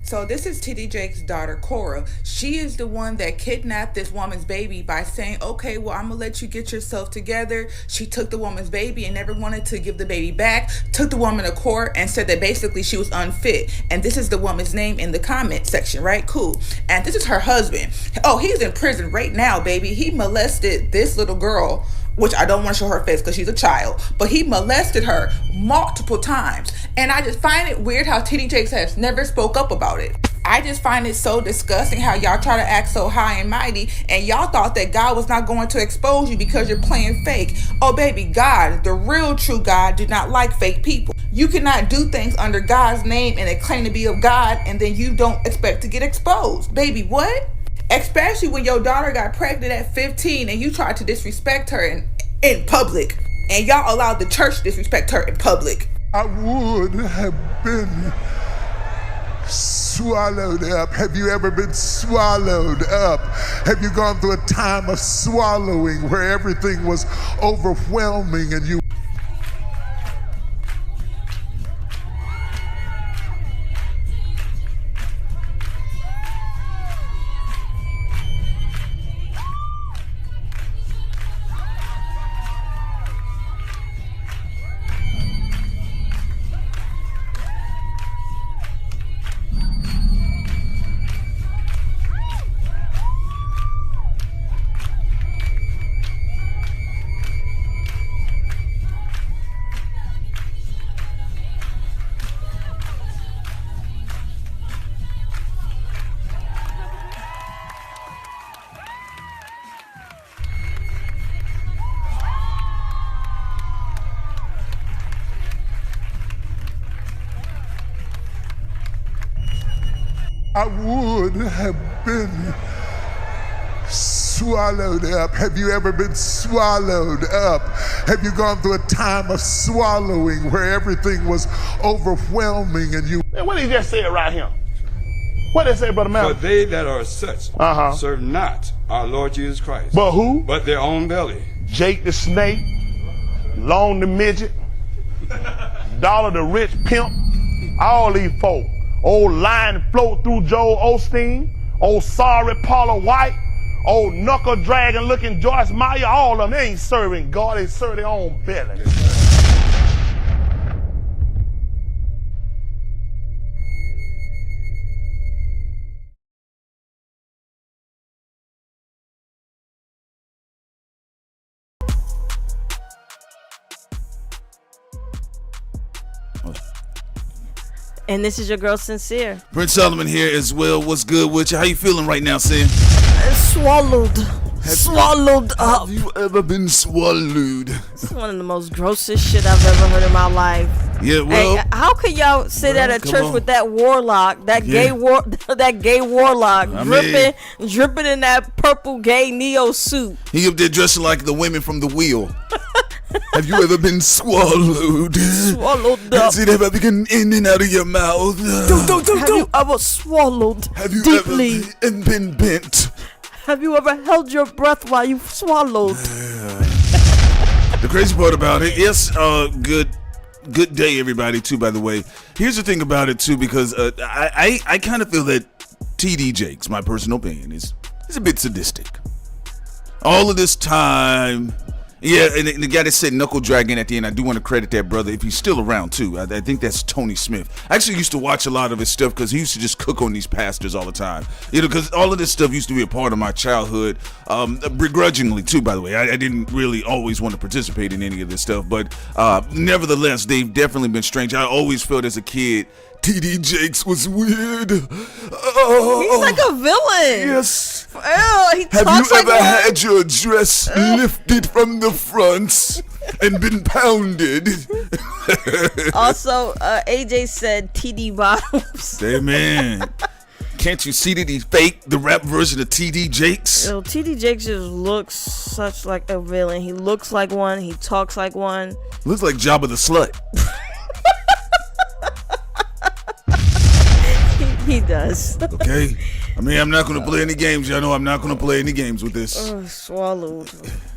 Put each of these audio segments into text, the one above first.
So this is TD Jake's daughter, Cora. She is the one that kidnapped this woman's baby by saying, okay, well, I'm going to let you get yourself together. She took the woman's baby and never wanted to give the baby back, took the woman to court and said that basically she was unfit. And this is the woman's name in the comment section, right? Cool. And this is her husband. Oh, he's in prison right now, baby. He molested this little girl, which I don't want to show her face because she's a child, but he molested her multiple times. And I just find it weird how TD Jakes has never spoke up about it. I just find it so disgusting how y'all try to act so high and mighty, and y'all thought that God was not going to expose you because you're playing fake. Oh baby, God, the real true God, did not like fake people. You cannot do things under God's name and they claim to be of God, and then you don't expect to get exposed. Baby, what? Especially when your daughter got pregnant at 15 and you tried to disrespect her in public. And y'all allowed the church to disrespect her in public. I would have been swallowed up. Have you ever been swallowed up? Have you gone through a time of swallowing where everything was overwhelming and you... I would have been swallowed up. Have you ever been swallowed up? Have you gone through a time of swallowing where everything was overwhelming and you... Man, what did he just say right here? What did he say, Brother Malcolm? But they that are such serve not our Lord Jesus Christ. But who? But their own belly. Jake the snake, Long the midget, Dollar the rich pimp, all these folk. Old Lion float through Joel Osteen, old sorry Paula White, old knuckle dragon looking Joyce Meyer, all of them, they ain't serving God, they serve their own belly. And this is your girl, Sincere. Prince Solomon here as well. What's good with you? How you feeling right now, Sin? Swallowed. Swallowed up. Have you ever been swallowed? It's one of the most grossest shit I've ever heard in my life. Yeah, well. Hey, how can y'all sit at a church with that warlock, that gay warlock, dripping in that purple gay neo suit? He up there dressing like the women from The Wheel. Have you ever been swallowed? Swallowed up. Has it ever been in and out of your mouth? Have you ever swallowed Have you deeply? ever been bent? Have you ever held your breath while you swallowed? The crazy part about it, yes, good day, everybody, too, by the way. Here's the thing about it, too, because I kind of feel that TD Jakes, my personal opinion, is a bit sadistic. All of this time... Yeah, and the guy that said Knuckle Dragon at the end, I do want to credit that brother if he's still around too. I think that's Tony Smith. I actually used to watch a lot of his stuff because he used to just cook on these pastors all the time. You know, because all of this stuff used to be a part of my childhood, begrudgingly too, by the way. I didn't really always want to participate in any of this stuff, but nevertheless, they've definitely been strange. I always felt as a kid, TD Jakes was weird. He's like a villain. Yes. Ew, Have you ever had your dress lifted from the front and been pounded? Also, AJ said TD Bottoms. Hey, man. Can't you see that he's fake, the rap version of TD Jakes? Yo, TD Jakes just looks such like a villain. He looks like one. He talks like one. Looks like Jabba the Slut. He does. Okay. I mean, I'm not going to play any games. Y'all know I'm not going to play any games with this. Swallowed.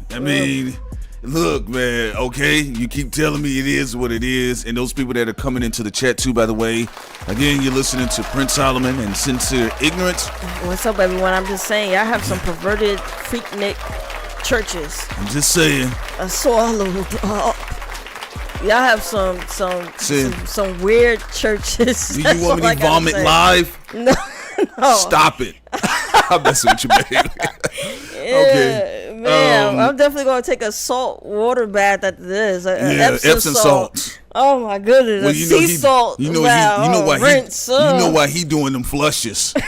I mean, Look, man, okay, you keep telling me it is what it is, and those people that are coming into the chat too, by the way, again, you're listening to Prince Solomon and Sincere Ignorance. What's up, everyone? I'm just saying, y'all have some perverted freaknik churches. I'm just saying. Swallowed up. Y'all have some weird churches. Do you want me to vomit live? No. Stop it. I'm messing with you, baby. Okay. Man, I'm definitely going to take a salt water bath after this. Epsom salt. Oh, my goodness. Well, sea salt. You know why he doing them flushes. Do.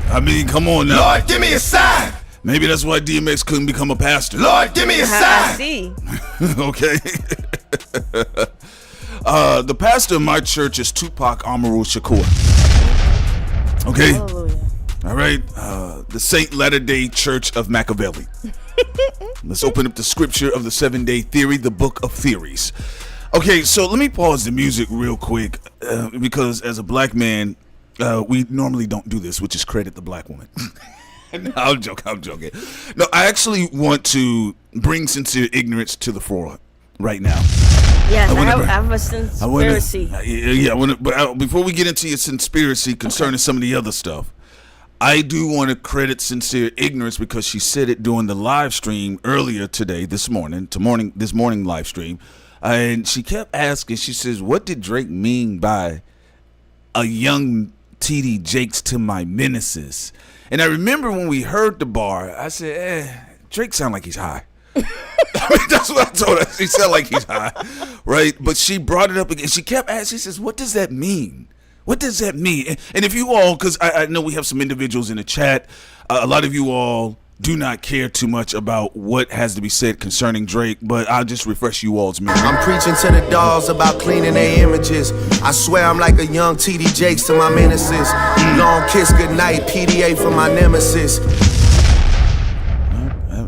I mean, come on now. Lord, give me a sign. Maybe that's why DMX couldn't become a pastor. Lord, give me a sign. I see. Okay. The pastor of my church is Tupac Amaru Shakur. Okay. Hallelujah. All right. The Saint Latter-day Church of Machiavelli. Let's open up the scripture of the 7-day theory, the book of theories. Okay, so let me pause the music real quick because as a black man, we normally don't do this, which is credit the black woman. No, I'm joking. No, I actually want to bring Sincere Ignorance to the fore right now. Yes, I have a conspiracy. But before we get into your conspiracy concerning some of the other stuff, I do want to credit Sincere Ignorance because she said it during the live stream earlier today, this morning live stream, and she kept asking. She says, "What did Drake mean by a young TD Jakes to my menaces?" And I remember when we heard the bar, I said, Drake sound like he's high. I mean, that's what I told her. She sound like he's high, right? But she brought it up again. She kept asking, she says, what does that mean? What does that mean? And if you all, because I know we have some individuals in the chat, a lot of you all do not care too much about what has to be said concerning Drake, but I'll just refresh you all's memory. I'm preaching to the dolls about cleaning their images. I swear I'm like a young TD Jakes to my menaces. Long kiss goodnight, PDA for my nemesis.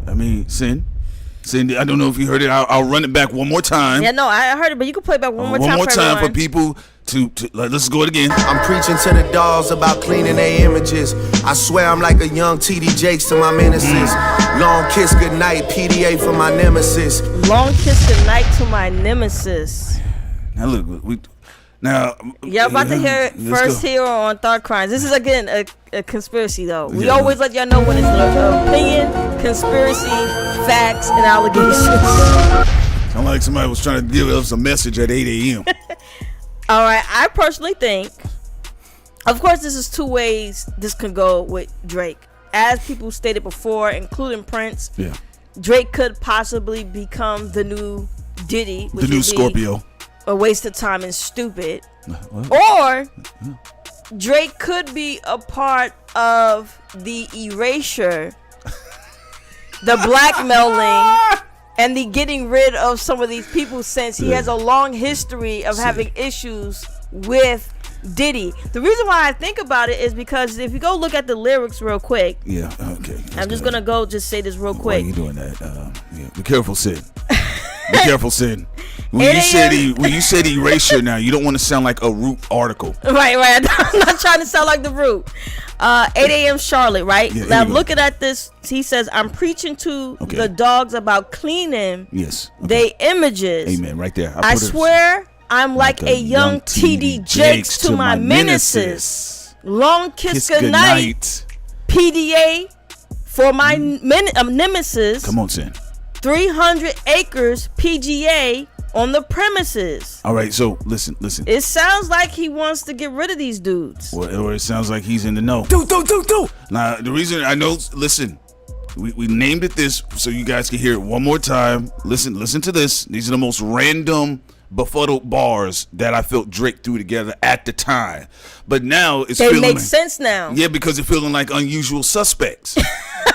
I mean, Sin, I don't know if you heard it. I'll run it back one more time. Yeah, no, I heard it, but you can play it back one more time. One more time for people to let's go it again. I'm preaching to the dolls about cleaning their images. I swear I'm like a young TD Jakes to my menaces. Long kiss goodnight, PDA for my nemesis. Long kiss goodnight to my nemesis. Now look, y'all about to hear it first here on Thought Crimes. This is again a conspiracy though. We always let y'all know when it's an opinion, conspiracy, facts, and allegations. Sound like somebody was trying to give us a message at 8 a.m. All right, I personally think, of course, this is two ways this can go with Drake. As people stated before, including Prince, Drake could possibly become the new Diddy, the new Scorpio. A waste of time and stupid. Or Drake could be a part of the erasure, the blackmailing, and the getting rid of some of these people, since he has a long history of having issues with Diddy. The reason why I think about it is because if you go look at the lyrics real quick. Yeah, okay. I'm just going to just say this real quick. Why are you doing that? Be careful, Sid. Be careful, Sid. When you said erasure now, you don't want to sound like a Root article. Right. I'm not trying to sound like the Root. 8 a.m. Charlotte, right? Yeah, now looking at this, he says, I'm preaching to the dogs about cleaning they images. Amen, right there. I swear I'm like a young TD Jakes to my menaces. Long kiss goodnight. PDA for my nemesis. Come on, Sin. 300 acres PGA on the premises. All right, so listen. It sounds like he wants to get rid of these dudes. Or it sounds like he's in the know. Do. Now, the reason I know, listen, we named it this so you guys can hear it one more time. Listen to this. These are the most random, befuddled bars that I felt Drake threw together at the time. But now it's feeling make sense now. Yeah, because it's feeling like Unusual Suspects.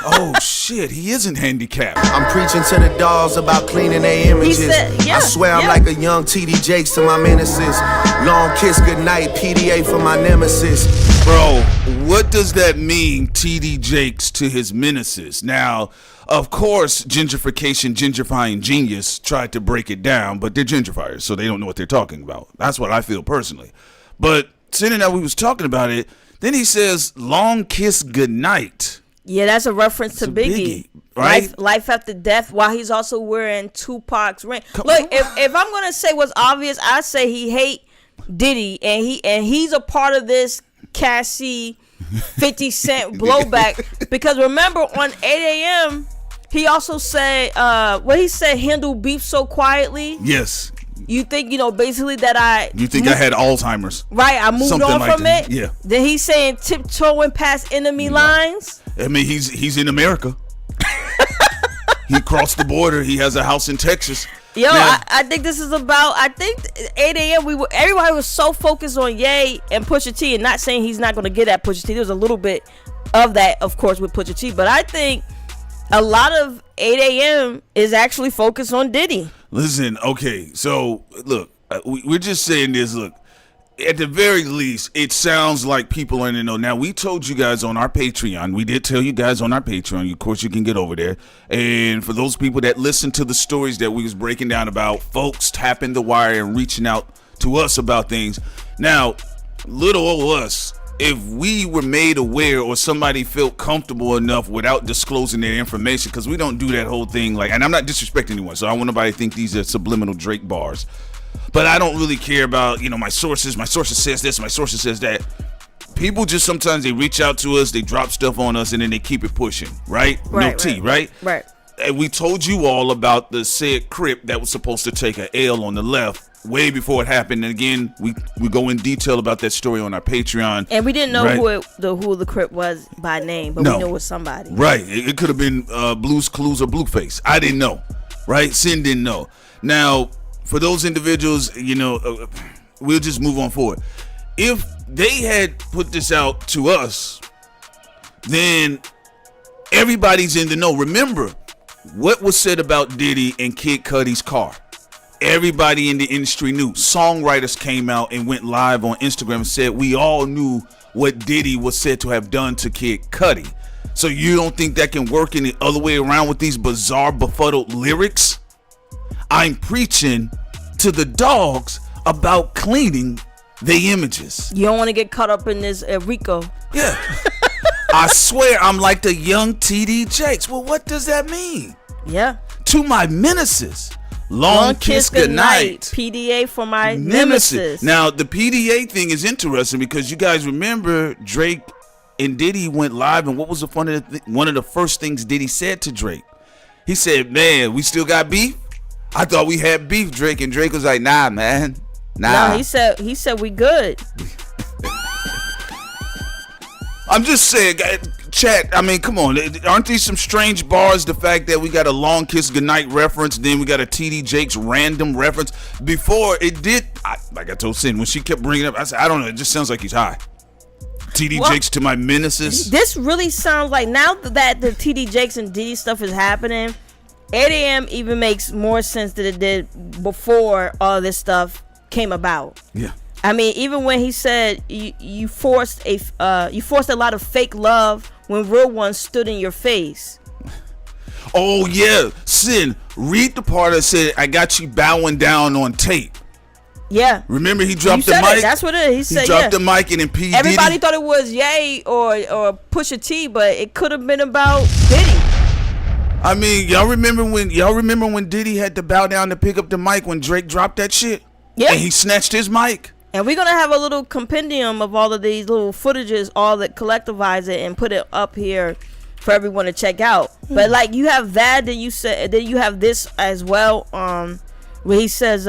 Oh shit, he isn't handicapped. I'm preaching to the dolls about cleaning their images. He said, I swear I'm like a young TD Jakes to my menaces. Long kiss goodnight, PDA for my nemesis. Bro, what does that mean, TD Jakes to his menaces? Now, of course, gentrifying genius tried to break it down, but they're gentrifiers, so they don't know what they're talking about. That's what I feel personally. But seeing that we was talking about it, then he says, long kiss goodnight. Yeah, that's a reference to Biggie. Right? Life after death, while he's also wearing Tupac's ring. Look, if I'm gonna say what's obvious, I say he hate Diddy, and he's a part of this Cassie 50 Cent blowback. Because remember on 8 a.m. he also said, what he said, handle beef so quietly. Yes. You think, basically that You think I had Alzheimer's? Right, I moved Something on like from that. it. Yeah. Then he's saying tiptoeing past enemy lines. I mean, he's in America. He crossed the border. He has a house in Texas. Yo, Now, I think this is about. I think 8 a.m. Everybody was so focused on Ye and Pusha T, and not saying he's not going to get at Pusha T. There was a little bit of that, of course, with Pusha T, but I think a lot of 8 a.m. is actually focused on Diddy. Listen, okay, so look, we're just saying this. Look, at the very least, it sounds like people are in the know. Now, we told you guys on our Patreon. We did tell you guys on our Patreon. Of course, you can get over there. And for those people that listen to the stories that we was breaking down about folks tapping the wire and reaching out to us about things. Now, little old us, if we were made aware or somebody felt comfortable enough without disclosing their information, because we don't do that whole thing. And I'm not disrespecting anyone, so I don't want nobody to think these are subliminal Drake bars. But I don't really care about, my sources. My sources says this, my sources says that. People just sometimes they reach out to us, they drop stuff on us, and then they keep it pushing, right? No tea, right? Right. And we told you all about the said Crip that was supposed to take an L on the left way before it happened. And again, we go in detail about that story on our Patreon. And we didn't know right? who the Crip was by name, but we knew it was somebody. Right. It could have been Blue's Clues or Blueface. I didn't know. Right? Sin didn't know. Now, for those individuals, we'll just move on forward. If they had put this out to us, then everybody's in the know. Remember what was said about Diddy and Kid Cudi's car. Everybody in the industry knew. Songwriters came out and went live on Instagram and said we all knew what Diddy was said to have done to Kid Cudi. So you don't think that can work any other way around with these bizarre, befuddled lyrics? I'm preaching to the dogs about cleaning the images. You don't want to get caught up in this Rico. Yeah. I swear I'm like the young TD Jakes. Well, what does that mean? Yeah. To my menaces. Long kiss goodnight. PDA for my nemesis. Now, the PDA thing is interesting because you guys remember Drake and Diddy went live, and what was one of the first things Diddy said to Drake? He said, man, we still got beef? I thought we had beef, Drake. And Drake was like, nah, man. Nah. No, he said we good. I'm just saying, chat, I mean, come on. Aren't these some strange bars? The fact that we got a Long Kiss Goodnight reference, then we got a TD Jakes random reference. Before it did, like I told Sin, when she kept bringing it up, I said, I don't know, it just sounds like he's high. TD Jakes to my menaces. This really sounds like, now that the TD Jakes and Diddy stuff is happening, 8 a.m. even makes more sense than it did before all this stuff came about. Yeah. I mean, even when he said you forced a lot of fake love when real ones stood in your face. Oh yeah, Sin, read the part that said I got you bowing down on tape. Yeah. Remember he dropped the mic? That's what it is. He said, dropped the mic and then P. Everybody Diddy thought it was Ye or Pusha T, but it could have been about Diddy. I mean, y'all remember when Diddy had to bow down to pick up the mic when Drake dropped that shit? Yeah. And he snatched his mic. And we're going to have a little compendium of all of these little footages, all that collectivize it and put it up here for everyone to check out. But like you have that, then you have this as well, where he says,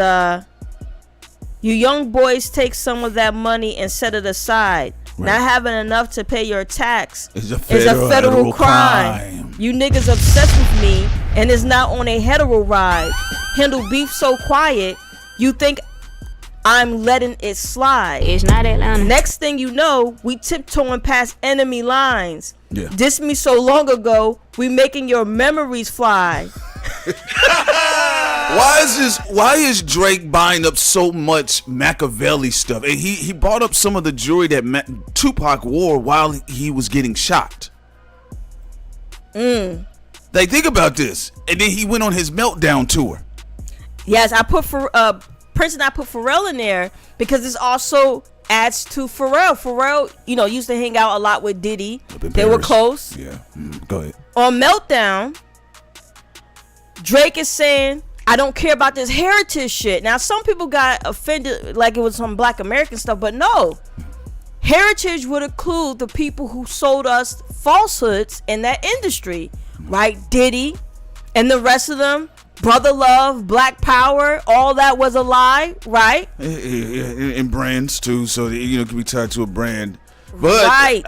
you young boys take some of that money and set it aside. Right. Not having enough to pay your tax is a federal crime. You niggas obsessed with me and it's not on a hetero ride. Handle beef so quiet, you think I'm letting it slide. It's not Atlanta. Next thing you know, we tiptoeing past enemy lines. Yeah. Diss me so long ago, we making your memories fly. Why is Drake buying up so much Machiavelli stuff? And he bought up some of the jewelry that Tupac wore while he was getting shot. Like, think about this. And then he went on his meltdown tour. Yes, I put Prince and I put Pharrell in there because this also adds to Pharrell. Pharrell, used to hang out a lot with Diddy. They were close. Yeah. Go ahead. On Meltdown, Drake is saying, I don't care about this heritage shit. Now, some people got offended like it was some Black American stuff, but no. Heritage would include the people who sold us falsehoods in that industry, right? Diddy and the rest of them, Brother Love, Black Power, all that was a lie, right? And brands too, so that, you know, it can be tied to a brand. But right.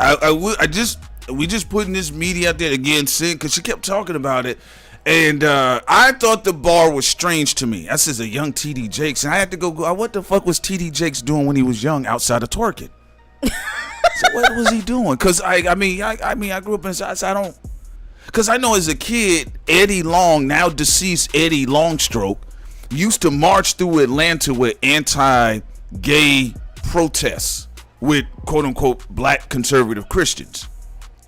we just putting this media out there again, because she kept talking about it. And I thought the bar was strange to me. I says a young TD Jakes, and I had to go. What the fuck was TD Jakes doing when he was young outside of twerking? So what was he doing? Because I grew up in the South. I don't. Because I know as a kid, Eddie Long, now deceased Eddie Longstroke, used to march through Atlanta with anti-gay protests with quote unquote Black conservative Christians,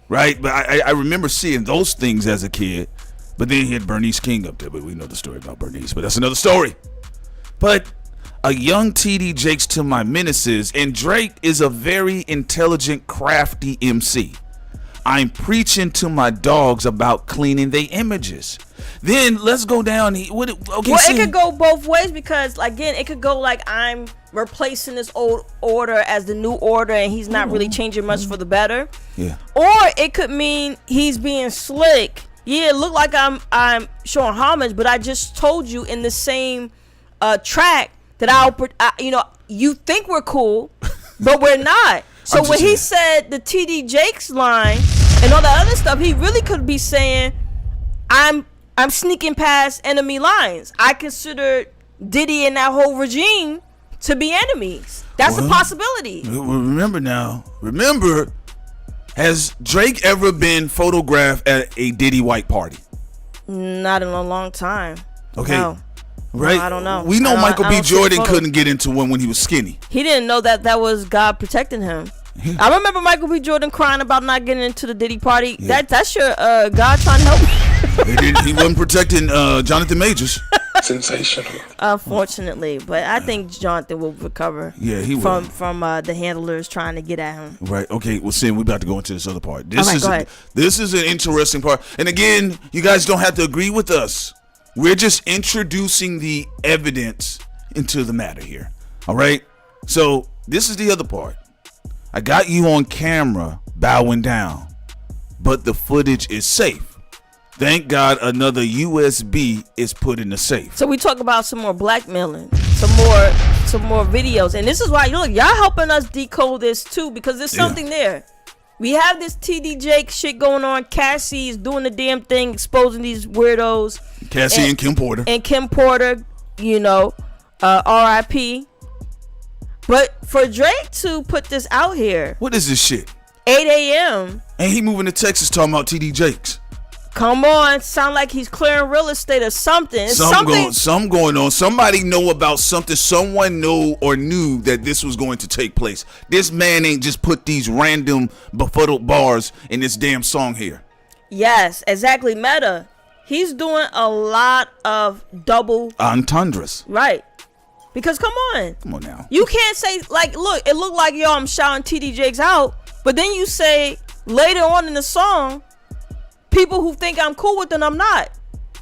right? But I remember seeing those things as a kid. But then he had Bernice King up there, but we know the story about Bernice, but that's another story. But a young TD Jakes to my Menaces, and Drake is a very intelligent, crafty MC. I'm preaching to my dogs about cleaning their images. Then let's go down. It could go both ways, because again, it could go like I'm replacing this old order as the new order, and he's not really changing much for the better. Yeah. Or it could mean he's being slick. Yeah, it looked like I'm showing homage, but I just told you in the same track that you think we're cool, but we're not. So when he said the TD Jakes line and all that other stuff, he really could be saying, I'm sneaking past enemy lines. I consider Diddy and that whole regime to be enemies. That's a possibility. Remember, has Drake ever been photographed at a Diddy white party? Not in a long time. Okay. No. Right? No, I don't know. We know Michael B. Jordan couldn't get into one when he was skinny. He didn't know that was God protecting him. I remember Michael B. Jordan crying about not getting into the Diddy party. Yeah. That's your God trying to help you. He wasn't protecting Jonathan Majors. Sensational. Unfortunately, but I think Jonathan will recover. Yeah, he will. From the handlers trying to get at him. Right. Okay. Well, Sin, we're about to go into this other part. Go ahead. This is an interesting part. And again, you guys don't have to agree with us. We're just introducing the evidence into the matter here. All right. So this is the other part. I got you on camera bowing down, but the footage is safe. Thank God another USB is put in the safe. So we talk about some more blackmailing, some more videos. And this is why, look, y'all helping us decode this too, because there's something there. We have this TD Jake shit going on. Cassie is doing the damn thing, exposing these weirdos. Cassie and Kim Porter. And Kim Porter, RIP. But for Drake to put this out here. What is this shit? 8 a.m. And he moving to Texas talking about TD Jakes. Come on, sound like he's clearing real estate or something. Something going on. Somebody know about something. Someone know or knew that this was going to take place. This man ain't just put these random befuddled bars in this damn song here. Yes, exactly. Meta. He's doing a lot of double entendres. Right. Because come on now. You can't say look, it looked like I'm shouting TD Jakes out, but then you say later on in the song, people who think I'm cool with them, I'm not.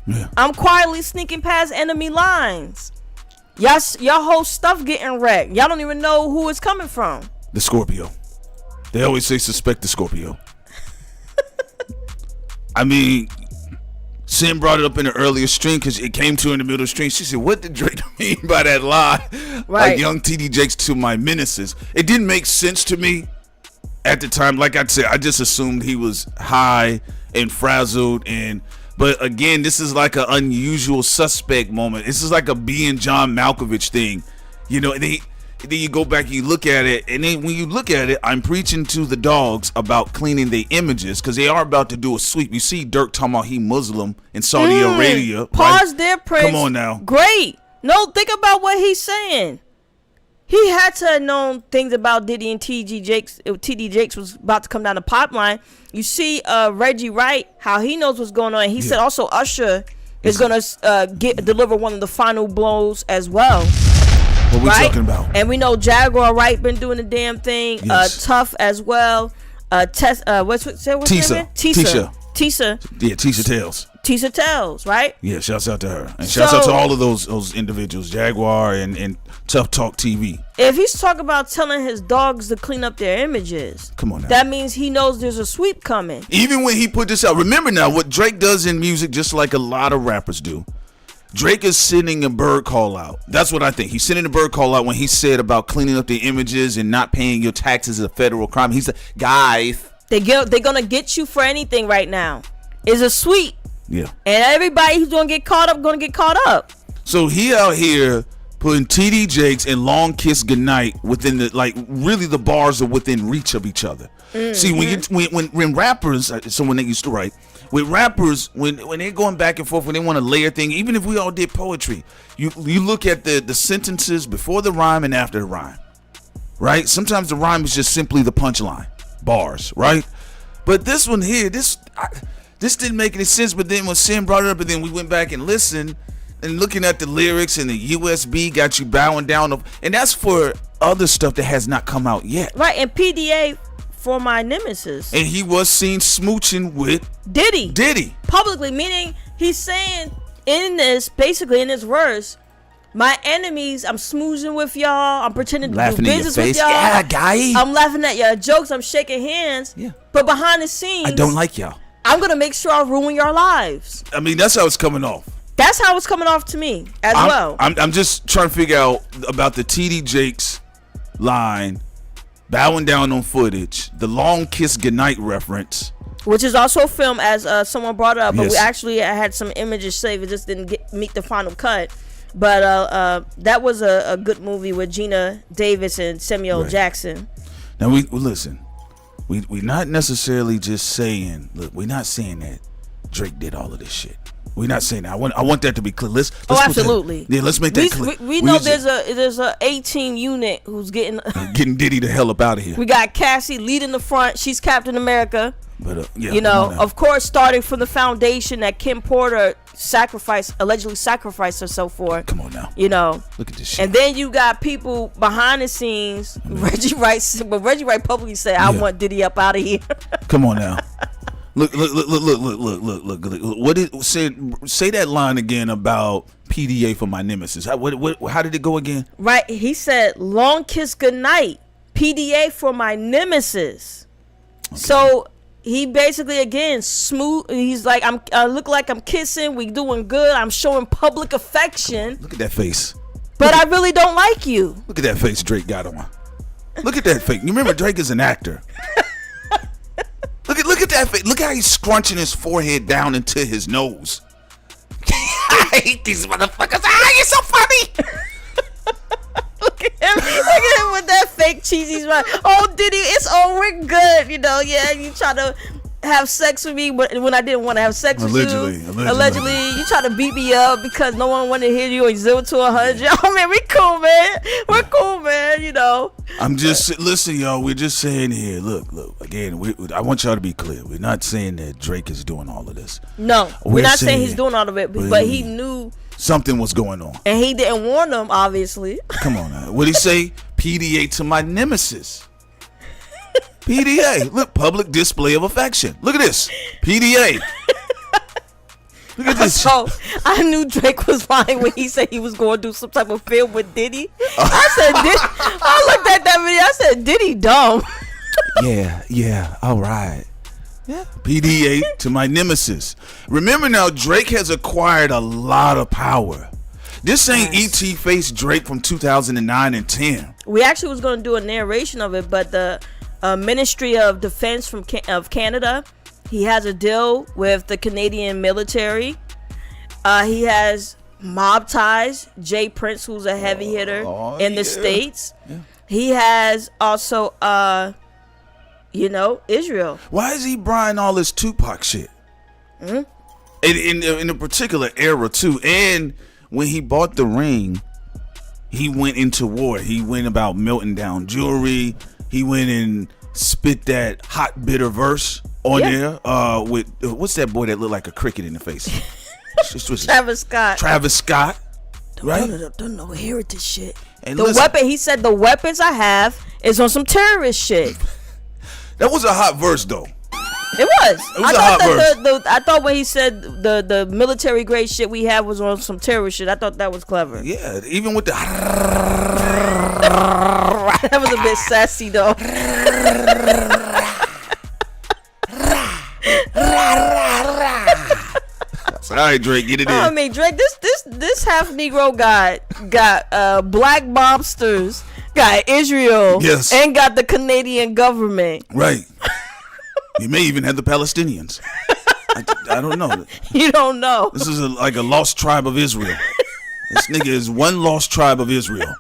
Yeah. I'm quietly sneaking past enemy lines. Y'all whole stuff getting wrecked. Y'all don't even know who it's coming from. The Scorpio. They always say suspect the Scorpio. I mean, Sim brought it up in the earlier stream because it came to her in the middle of the stream. She said, what did Drake mean by that lie? Right. Like young TD Jakes to my Menaces. It didn't make sense to me at the time. Like I said, I just assumed he was high and frazzled. But again, this is like an unusual suspect moment. This is like a B and John Malkovich thing. Then you go back and you look at it, and then when you look at it, I'm preaching to the dogs about cleaning their images because they are about to do a sweep. You see Dirk talking about he Muslim in Saudi Arabia. Pause there, Prince. Come on now. Great. No, think about what he's saying. He had to have known things about Diddy and TD Jakes was about to come down the pipeline. You see Reggie Wright, how he knows what's going on. He said also Usher is going to deliver one of the final blows as well. What we talking about? And we know Jaguar Wright been doing the damn thing. Yes. Tough as well. What's her name? Tisha. Tisa. Yeah, Tisha Tales. Tisa Tells, right? Yeah, shouts out to her. And shouts out to all of those individuals, Jaguar and Tough Talk TV. If he's talking about telling his dogs to clean up their images, come on now. That means he knows there's a sweep coming. Even when he put this out, remember now what Drake does in music, just like a lot of rappers do. Drake is sending a bird call out. That's what I think. He's sending a bird call out when he said about cleaning up the images and not paying your taxes is a federal crime. He's like, guys, they're gonna get you for anything right now. It's a sweep. Yeah. And everybody who's gonna get caught up. So he out here putting TD Jakes and Long Kiss Goodnight within the, like, really the bars are within reach of each other. See, when rappers, someone that used to write, with rappers, when they're going back and forth, when they want to layer things, even if we all did poetry, you look at the sentences before the rhyme and after the rhyme, right? Sometimes the rhyme is just simply the punchline, bars, right? But this one here, this didn't make any sense, but then when Sin brought it up, and then we went back and listened, and looking at the lyrics, and the USB got you bowing down, and that's for other stuff that has not come out yet. Right, and PDA for my nemesis. And he was seen smooching with Diddy. Publicly, meaning he's saying in this, basically in this verse, my enemies, I'm smoozing with y'all. I'm pretending to do business with y'all. Yeah, guy. I'm laughing at your jokes. I'm shaking hands. Yeah. But behind the scenes, I don't like y'all. I'm going to make sure I ruin your lives. I mean, that's how it's coming off. That's how it's coming off to me as well. I'm just trying to figure out about the TD Jakes line, bowing down on footage, the Long Kiss Goodnight reference. Which is also filmed, as someone brought it up, but Yes. we actually had some images saved. It just didn't meet the final cut. But that was a good movie with Gina Davis and Samuel Jackson. Now we listen. We not necessarily just saying. Look, we're not saying that Drake did all of this shit. We're not saying that. I want that to be clear. Let's absolutely. Let's make that clear. We know there's a 18 unit who's getting Diddy the hell up out of here. We got Cassie leading the front. She's Captain America. But of course, starting from the foundation that Kim Porter allegedly sacrificed herself for. Come on now. Look at this shit. And then you got people behind the scenes. Reggie Wright publicly said, "I want Diddy up out of here." Come on now. Look. What did say that line again about PDA for my nemesis? How did it go again? Right. He said, "Long kiss goodnight. PDA for my nemesis." Okay. So he basically again smooth. He's like, I look like I'm kissing. We doing good. I'm showing public affection. Look at that face. But I really don't like you. Look at that face Drake got on. Look at that face. You remember Drake is an actor. Look at that face. Look how he's scrunching his forehead down into his nose. I hate these motherfuckers. You're so funny. Look at him with that fake cheesy smile. Oh, Diddy, it's we're good. Yeah, you try to have sex with me when I didn't want to have sex with you. Allegedly, you try to beat me up because no one wanted to hear you on 0 to 100. Oh man, we cool, man. We're cool, man. I'm just listen, y'all. We're just saying here. Look. Again, I want y'all to be clear. We're not saying that Drake is doing all of this. No, we're not saying he's doing all of it, but he knew something was going on, and he didn't warn them. Obviously. Come on, now. What'd he say? PDA to my nemesis. PDA. Look, public display of affection. Look at this. PDA. Look at this. So I knew Drake was lying when he said he was going to do some type of film with Diddy. I looked at that video. I said, Diddy dumb. Yeah. All right. Yeah. PDA to my nemesis. Remember now, Drake has acquired a lot of power. This ain't E.T. face Drake from 2009 and 10. We actually was going to do a narration of it, but the Ministry of Defense of Canada, he has a deal with the Canadian military. He has mob ties. Jay Prince, who's a heavy hitter in the States. Yeah. He has also, Israel. Why is he buying all this Tupac shit? In a particular era too. And when he bought the ring, he went into war. He went about melting down jewelry. He went and spit that hot bitter verse on there with what's that boy that looked like a cricket in the face? Travis Scott. Right? Don't know heritage shit. And weapon, he said, the weapons I have is on some terrorist shit. That was a hot verse though. It was. It was a hot verse. I thought when he said the military grade shit we have was on some terrorist shit. I thought that was clever. Yeah, even with the. That was a bit sassy though. All right, Drake, get it in. I mean, Drake, this half Negro got black mobsters, got Israel, yes, and got the Canadian government. Right. You may even have the Palestinians. I don't know. You don't know. This is like a lost tribe of Israel. This nigga is one lost tribe of Israel.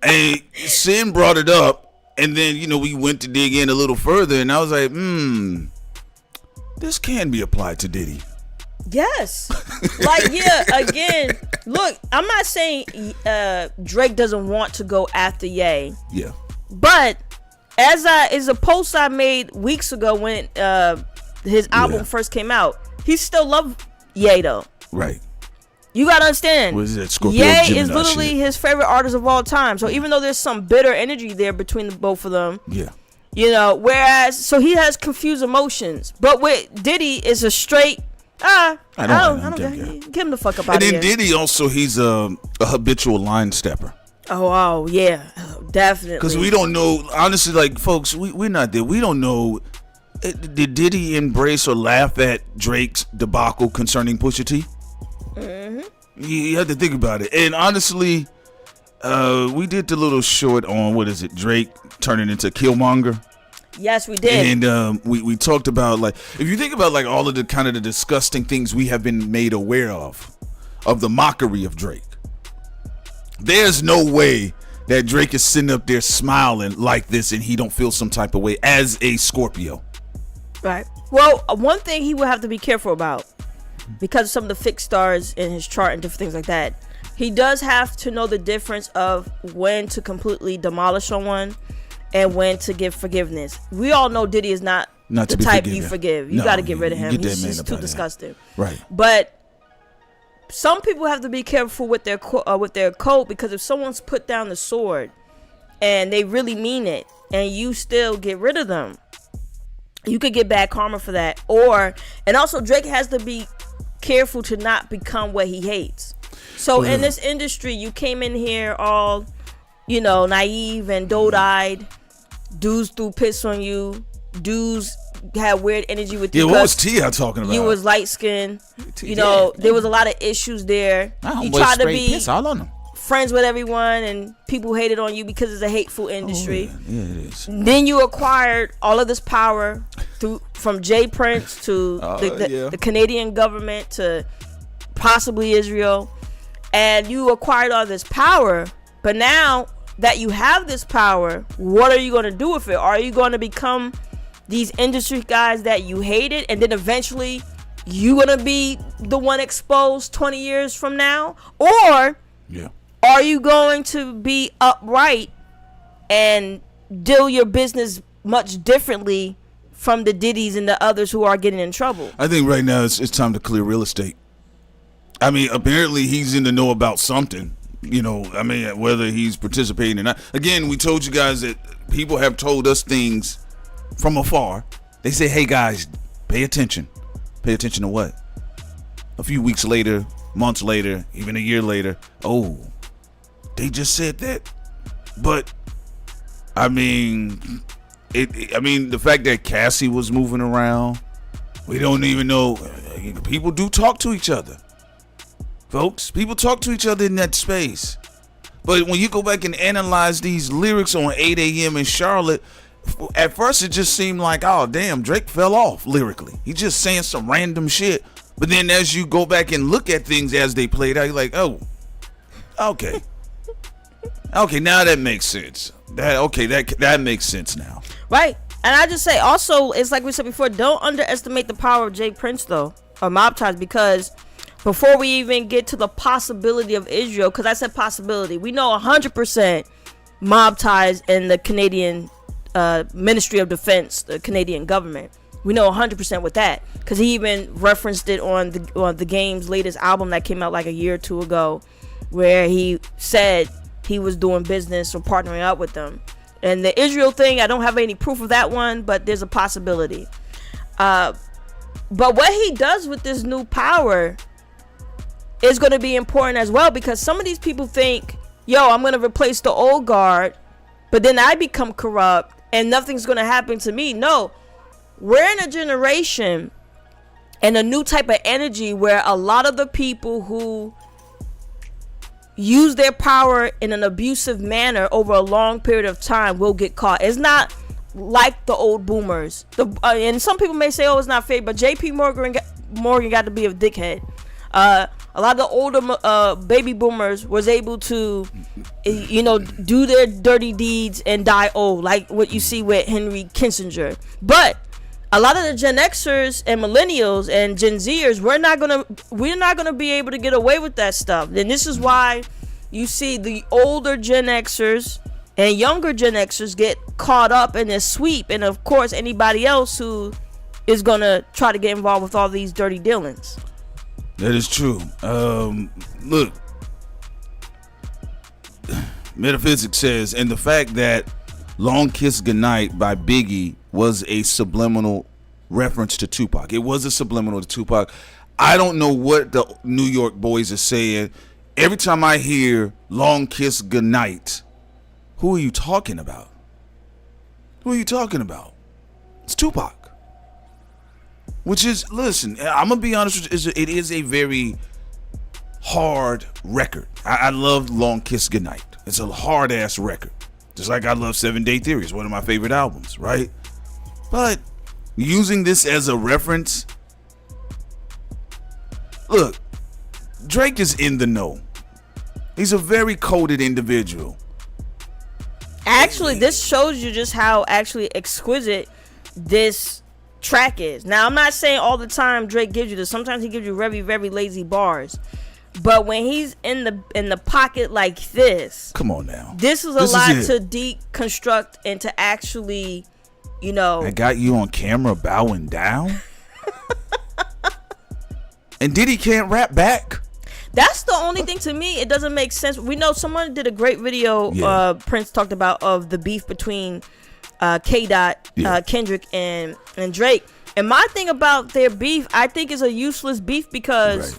And Sin brought it up, and then, you know, we went to dig in a little further, and I was like, this can be applied to Diddy. Yes. Like, yeah, again, look, I'm not saying Drake doesn't want to go after Ye. Yeah. But is a post I made weeks ago when his album first came out, he still loved Ye though. Right. You gotta understand. What is that? Scorpio Ye Gemini is literally shit. his favorite artist of all time. So even though there's some bitter energy there between the both of them, yeah, you know, whereas so he has confused emotions. But with Diddy is a straight I don't get him the fuck up out of here. And then Diddy also, he's a habitual line stepper. Oh yeah, definitely. Because we don't know, honestly, like, folks, we're not there. We don't know. Did Diddy embrace or laugh at Drake's debacle concerning Pusha T? Mm-hmm. You have to think about it. And honestly, we did the little short on, what is it, Drake turning into Killmonger. Yes, we did. And we talked about, like, if you think about, like, all of the kind of the disgusting things we have been made aware of the mockery of Drake. There's no way that Drake is sitting up there smiling like this and he don't feel some type of way as a Scorpio. Right. Well, one thing he would have to be careful about, because of some of the fixed stars in his chart and different things like that, he does have to know the difference of when to completely demolish someone and when to give forgiveness. We all know Diddy is not the type you forgive. You got to get rid of him. He's just too disgusting. Right. But some people have to be careful with their code, because if someone's put down the sword and they really mean it and you still get rid of them, you could get bad karma for that. And also Drake has to be careful to not become what he hates. So in this industry, you came in here all, you know, naive and doe-eyed. Dudes threw piss on you. Dudes had weird energy with you. Yeah, what was T.I. talking about? You was light skinned. You know, there was a lot of issues there. You tried to be piss all on them. friends with everyone, and people hated on you because it's a hateful industry. Oh, yeah, it is. Then you acquired all of this power from Jay Prince to the Canadian government to possibly Israel, and you acquired all this power. But now that you have this power, what are you going to do with it? Are you going to become these industry guys that you hated, and then eventually you going to be the one exposed 20 years from now? Or are you going to be upright and deal your business much differently from the Diddies and the others who are getting in trouble? I think right now it's time to clear real estate. I mean, apparently he's in the know about something. You know, I mean, whether he's participating or not. Again, we told you guys that people have told us things from afar. They say, hey guys, pay attention. Pay attention to what? A few weeks later, months later, even a year later, oh, they just said that. But I mean, the fact that Cassie was moving around, we don't even know. People do talk to each other. Folks, people talk to each other in that space. But when you go back and analyze these lyrics on 8 a.m. in Charlotte, at first it just seemed like, oh, damn, Drake fell off lyrically. He's just saying some random shit. But then as you go back and look at things as they played out, you're like, oh, okay. Okay, now that makes sense. That makes sense now. Right. And I just say, also, it's like we said before, don't underestimate the power of Jay Prince, though, or Mob Ties, because before we even get to the possibility of Israel, because I said possibility, we know 100% Mob Ties and the Canadian Ministry of Defense, the Canadian government. We know 100% with that, because he even referenced it on the Game's latest album that came out like a year or two ago, where he said he was doing business or partnering up with them. And the Israel thing, I don't have any proof of that one, but there's a possibility. But what he does with this new power is going to be important as well, because some of these people think, yo, I'm going to replace the old guard, but then I become corrupt and nothing's going to happen to me. No, we're in a generation and a new type of energy where a lot of the people who use their power in an abusive manner over a long period of time will get caught. It's not like the old boomers. And some people may say, oh, it's not fair, but JP Morgan got to be a dickhead. A lot of the older baby boomers was able to, do their dirty deeds and die old, like what you see with Henry Kissinger. But a lot of the Gen Xers and millennials and Gen Zers, we're not gonna be able to get away with that stuff. And this is why you see the older Gen Xers and younger Gen Xers get caught up in this sweep, and of course anybody else who is gonna try to get involved with all these dirty dealings. That is true. Look, Metaphysics says, and the fact that Long Kiss Goodnight by Biggie was a subliminal reference to Tupac. It was a subliminal to Tupac. I don't know what the New York boys are saying. Every time I hear Long Kiss Goodnight, who are you talking about? Who are you talking about? It's Tupac. Which is, listen, I'm going to be honest with you, it is a very hard record. I love Long Kiss Goodnight. It's a hard-ass record. Just like I love 7 Day Theory. It's one of my favorite albums, right? But using this as a reference, look, Drake is in the know. He's a very coded individual. Actually, this shows you just how actually exquisite this track is. Now, I'm not saying all the time Drake gives you this. Sometimes he gives you very, very lazy bars. But when he's in the pocket like this, come on now, this is a lot to deconstruct and to actually, I got you on camera bowing down. And Diddy can't rap back. That's the only thing to me. It doesn't make sense. We know someone did a great video. Prince talked about of the beef between K-Dot, Kendrick, and Drake. And my thing about their beef, I think, is a useless beef because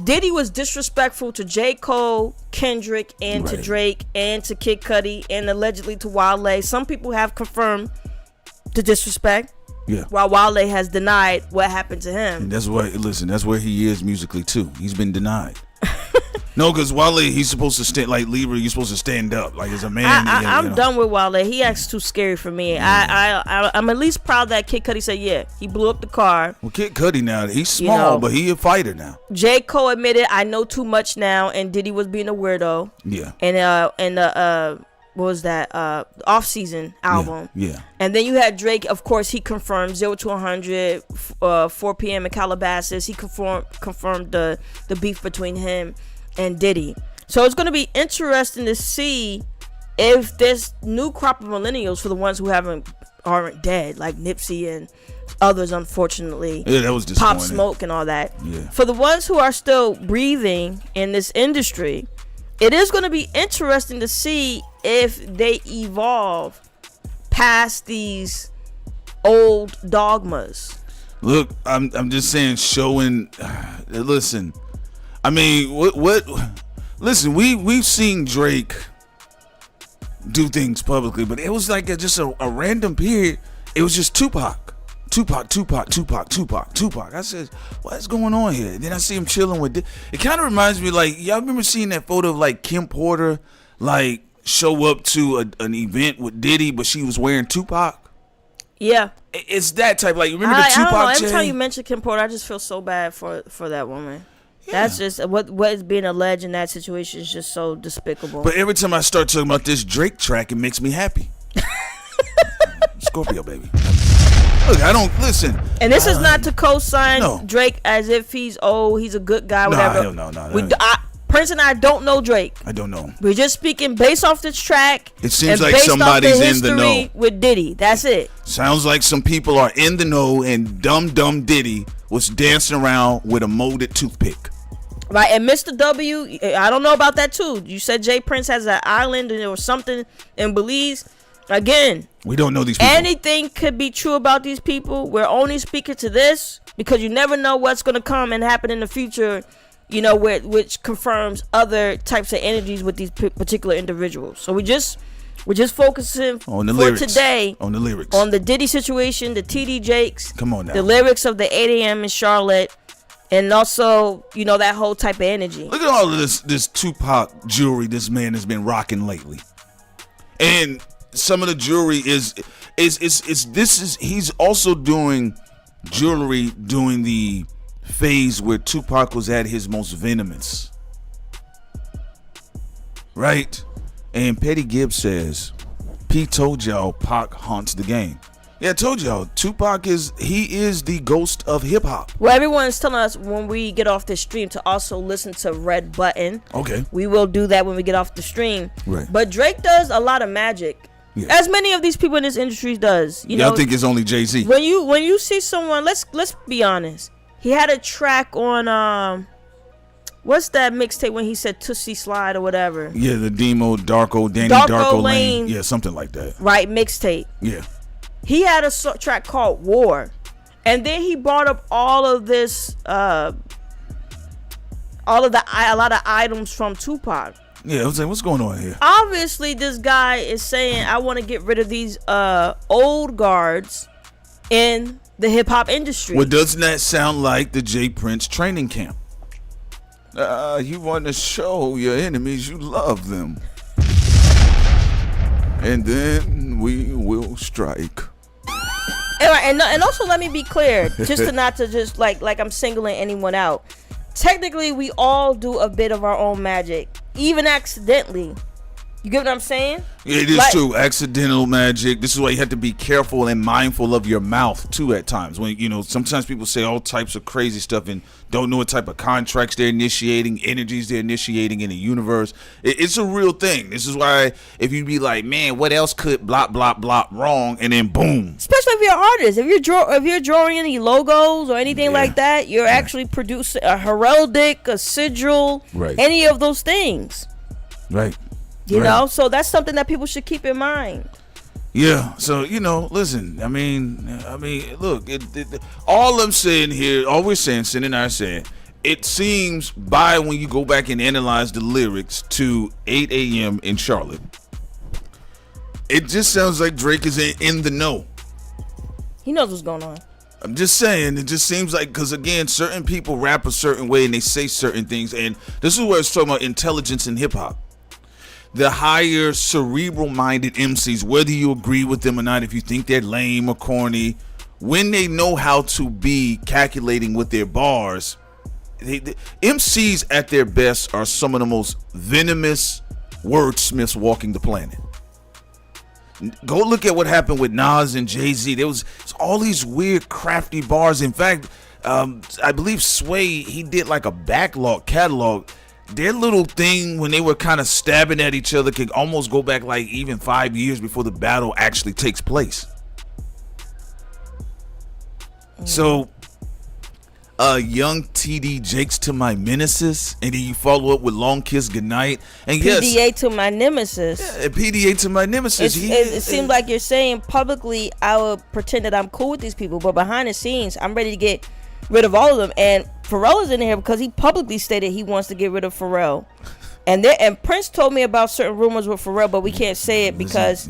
Diddy was disrespectful to J. Cole, Kendrick, and to Drake, and to Kid Cudi, and allegedly to Wale. Some people have confirmed the disrespect. Yeah. While Wale has denied what happened to him. And that's where he is musically too. He's been denied. No, because Wale, he's supposed to stand like Libra. You're supposed to stand up like as a man. I'm done with Wale. He acts too scary for me. I'm at least proud that Kid Cudi said, he blew up the car. Well, Kid Cudi now, he's small, but he a fighter now. J. Cole admitted, I know too much now, and Diddy was being a weirdo. Yeah. And what was that? Off-season album. Yeah. And then you had Drake. Of course, he confirmed 0 to 100, 4 p.m. in Calabasas. He confirmed the beef between him and Diddy. So it's going to be interesting to see if this new crop of millennials, for the ones who aren't dead, like Nipsey and others, unfortunately, that was disappointing. Pop Smoke and all that. Yeah. For the ones who are still breathing in this industry, it is going to be interesting to see if they evolve past these old dogmas. Look, I'm just saying, showing. Listen, I mean, what? Listen, we've seen Drake do things publicly, but it was like just a random period. It was just Tupac. I said, what's going on here? And then I see him chilling with. It kind of reminds me, like, y'all remember seeing that photo of like Kim Porter, like, show up to an event with Diddy, but she was wearing Tupac. Yeah, it's that type. Like, you remember the Tupac? I don't know. Every time you mention Kim Porter, I just feel so bad for that woman. Yeah. That's just what is being alleged in that situation is just so despicable. But every time I start talking about this Drake track, it makes me happy. Scorpio, baby. Look, I don't listen. And this is not to co-sign Drake as if he's a good guy, whatever. No. Prince and I don't know Drake. I don't know. We're just speaking based off this track. It seems like somebody's in the know with Diddy. That's it. Sounds like some people are in the know, and dumb Diddy was dancing around with a molded toothpick. Right, and Mr. W, I don't know about that too. You said Jay Prince has an island or something in Belize. Again, we don't know these people. Anything could be true about these people. We're only speaking to this because you never know what's going to come and happen in the future, you know, which confirms other types of energies with these particular individuals. So we're just focusing on the for lyrics today on the lyrics, on the Diddy situation, the TD Jakes. Come on now. The lyrics of the 8 a.m. in Charlotte, and also, you know, that whole type of energy. Look at all of this Tupac jewelry this man has been rocking lately, and some of the jewelry he's also doing jewelry during the phase where Tupac was at his most venomous, right? And Petty Gibbs says, P told y'all Pac haunts the game. Yeah, I told y'all Tupac is the ghost of hip hop. Well, everyone's telling us when we get off the stream to also listen to Red Button. Okay, we will do that when we get off the stream. Right. But Drake does a lot of magic. Yeah. As many of these people in this industry does. You know, I think it's only Jay-Z. When you see someone, let's be honest. He had a track on what's that mixtape when he said Tootsie Slide or whatever? Yeah, the Demo Darko, Danny Darko Lane. Yeah, something like that. Right, mixtape. Yeah. He had a track called War. And then he brought up all of this a lot of items from Tupac. Yeah, I was like, what's going on here? Obviously, this guy is saying, I want to get rid of these old guards in the hip-hop industry. Well, doesn't that sound like the J. Prince training camp? You want to show your enemies you love them. And then we will strike. And also, let me be clear, just to not to just like I'm singling anyone out. Technically, we all do a bit of our own magic, even accidentally. You get what I'm saying? Yeah, it is true. Accidental magic. This is why you have to be careful and mindful of your mouth too at times. When, you know, sometimes people say all types of crazy stuff and don't know what type of contracts they're initiating, energies they're initiating in the universe. It's a real thing. This is why if you be like, man, what else could blah blah blah wrong, and then boom. Especially if you're an artist, if you're drawing any logos or anything like that, you're actually producing a heraldic, a sigil, any of those things. Right. You know, so that's something that people should keep in mind. Yeah, so, you know, listen, I mean, look, all I'm saying here, all we're saying, Sin and I are saying, it seems when you go back and analyze the lyrics to 8 a.m. in Charlotte, it just sounds like Drake is in the know. He knows what's going on. I'm just saying, it just seems like, because again, certain people rap a certain way and they say certain things, and this is where it's talking about intelligence in hip hop. The higher cerebral-minded MCs, whether you agree with them or not, if you think they're lame or corny, when they know how to be calculating with their bars, MCs at their best are some of the most venomous wordsmiths walking the planet. Go look at what happened with Nas and Jay-Z. There was all these weird, crafty bars. In fact, I believe Sway, he did like a catalog. Their little thing when they were kind of stabbing at each other could almost go back like even 5 years before the battle actually takes place. So, young TD Jakes to my Menaces, and then you follow up with Long Kiss Goodnight, and PDA to my nemesis. Yeah, PDA to my nemesis. It seems like you're saying publicly, I will pretend that I'm cool with these people, but behind the scenes, I'm ready to get rid of all of them. And Pharrell is in here because he publicly stated he wants to get rid of Pharrell. And Prince told me about certain rumors with Pharrell, but we can't say it because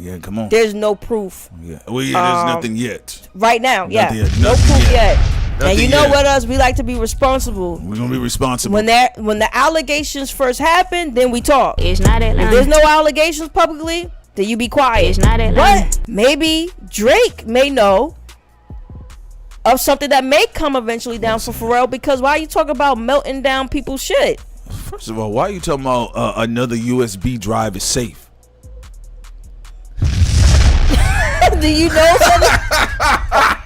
there's no proof. Yeah, well, there's nothing yet. Right now, no proof yet. And you know what us? We like to be responsible. We're gonna be responsible. When the allegations first happen, then we talk. It's not Atlanta. If there's no allegations publicly, then you be quiet. It's not Atlanta. But maybe Drake may know of something that may come eventually down for Pharrell, because why are you talking about melting down people's shit? First of all, why are you talking about another USB drive is safe? Do you know something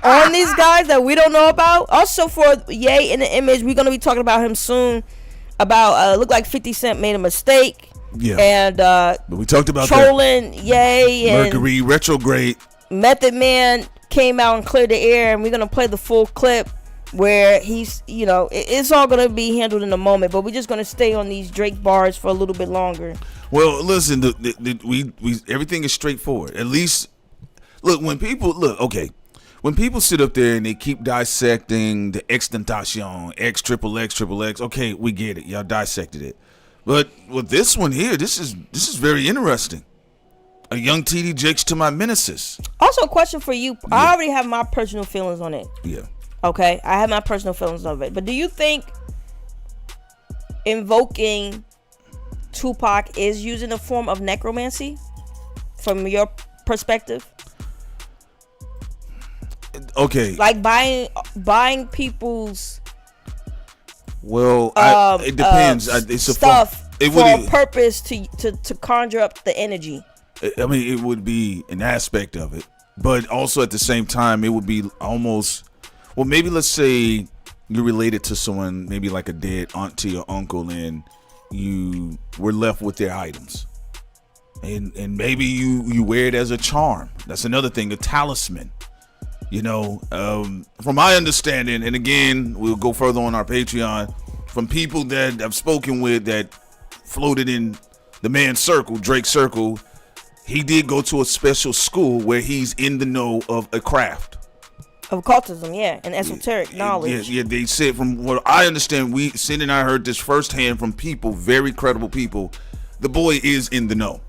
on these guys that we don't know about? Also, for Ye in the image, we're going to be talking about him soon. About look like 50 Cent made a mistake. Yeah. And but we talked about trolling Ye and Mercury retrograde. Method Man came out and cleared the air, and we're going to play the full clip where he's, it's all gonna be handled in a moment, but we're just gonna stay on these Drake bars for a little bit longer. Well, listen, we everything is straightforward. At least, look, when people sit up there and they keep dissecting the extentation, X, triple X, okay, we get it. Y'all dissected it. But with this one here, this is very interesting. A young TD Jakes to my Menaces. Also, a question for you. Yeah. I already have my personal feelings on it. Yeah. Okay, I have my personal feelings on it. But do you think invoking Tupac is using a form of necromancy from your perspective? Okay. Like buying people's it depends. It's stuff for a purpose to conjure up the energy. I mean, it would be an aspect of it, but also at the same time, it would be almost. Well, maybe let's say you're related to someone, maybe like a dead auntie or uncle, and you were left with their items, and maybe you wear it as a charm. That's another thing, a talisman. From my understanding, and again, we'll go further on our Patreon, from people that I've spoken with that floated in the man's circle, Drake's circle, he did go to a special school where he's in the know of a craft. Of occultism, yeah, and esoteric knowledge. Yeah, they said, from what I understand, Cindy and I heard this firsthand from people, very credible people, the boy is in the know.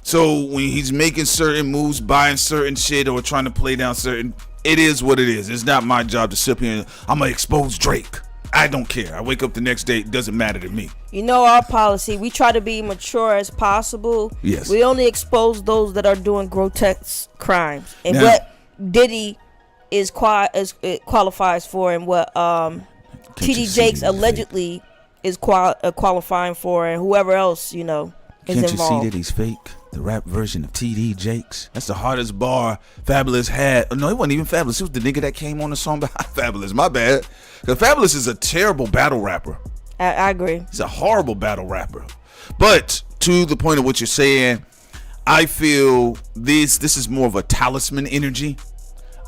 So when he's making certain moves, buying certain shit, or trying to play down certain, it is what it is. It's not my job to sit here and I'm gonna expose Drake. I don't care. I wake up the next day, it doesn't matter to me. Our policy, we try to be mature as possible. Yes. We only expose those that are doing grotesque crimes. And what Diddy qualifies for, and what TD Jakes allegedly is qualifying for, and whoever else, is involved. Can't you see that he's fake? The rap version of TD Jakes. That's the hardest bar Fabulous had. No, it wasn't even Fabulous. It was the nigga that came on the song behind Fabulous. My bad. Because Fabulous is a terrible battle rapper. I agree. He's a horrible battle rapper. But to the point of what you're saying, I feel this is more of a talisman energy.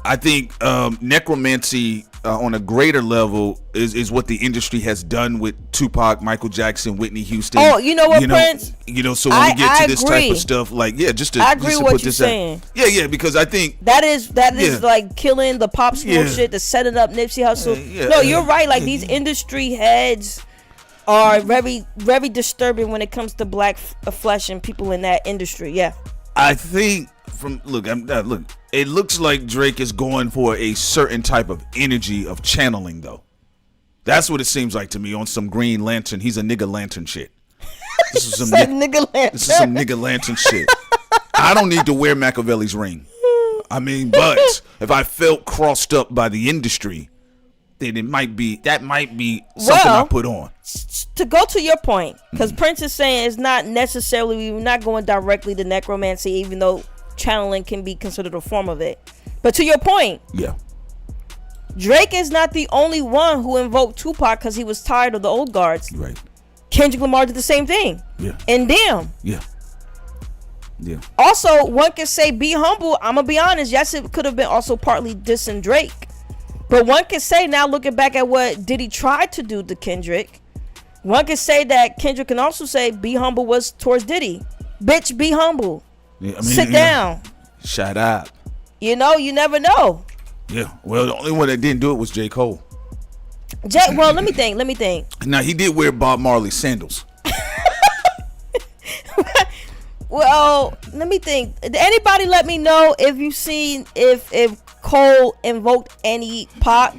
I think necromancy on a greater level is what the industry has done with Tupac, Michael Jackson, Whitney Houston. Oh, you know what, Prince? So when we get to this type of stuff, like, I agree with what you're saying. Yeah, because I think that is like killing the Pop Smoke shit, the setting up Nipsey Hussle. No, you're right. Like, these industry heads are very, very disturbing when it comes to black flesh and people in that industry. Yeah. I think look, it looks like Drake is going for a certain type of energy of channeling, though. That's what it seems like to me, on some Green Lantern. He's a nigga lantern shit. This is some nigga lantern. This is some nigga lantern shit. I don't need to wear Machiavelli's ring. I mean, but if I felt crossed up by the industry, then that might be something I put on. To go to your point, because Prince is saying it's not necessarily, we're not going directly to necromancy, even though channeling can be considered a form of it. But to your point, Drake is not the only one who invoked Tupac because he was tired of the old guards. Right. Kendrick Lamar did the same thing. Yeah. And damn. Yeah. Also, one can say, be humble. I'm gonna be honest. Yes, it could have been also partly dissing Drake, but one can say, now looking back at what Diddy tried to do to Kendrick, one can say that Kendrick can also say, be humble was towards Diddy. Bitch, be humble. Yeah, sit down. Shut up. You never know. Yeah. Well, the only one that didn't do it was J. Cole. Well, let me think. Now, he did wear Bob Marley sandals. Well, let me think. Did anybody let me know if you've seen if Cole invoked any Pac?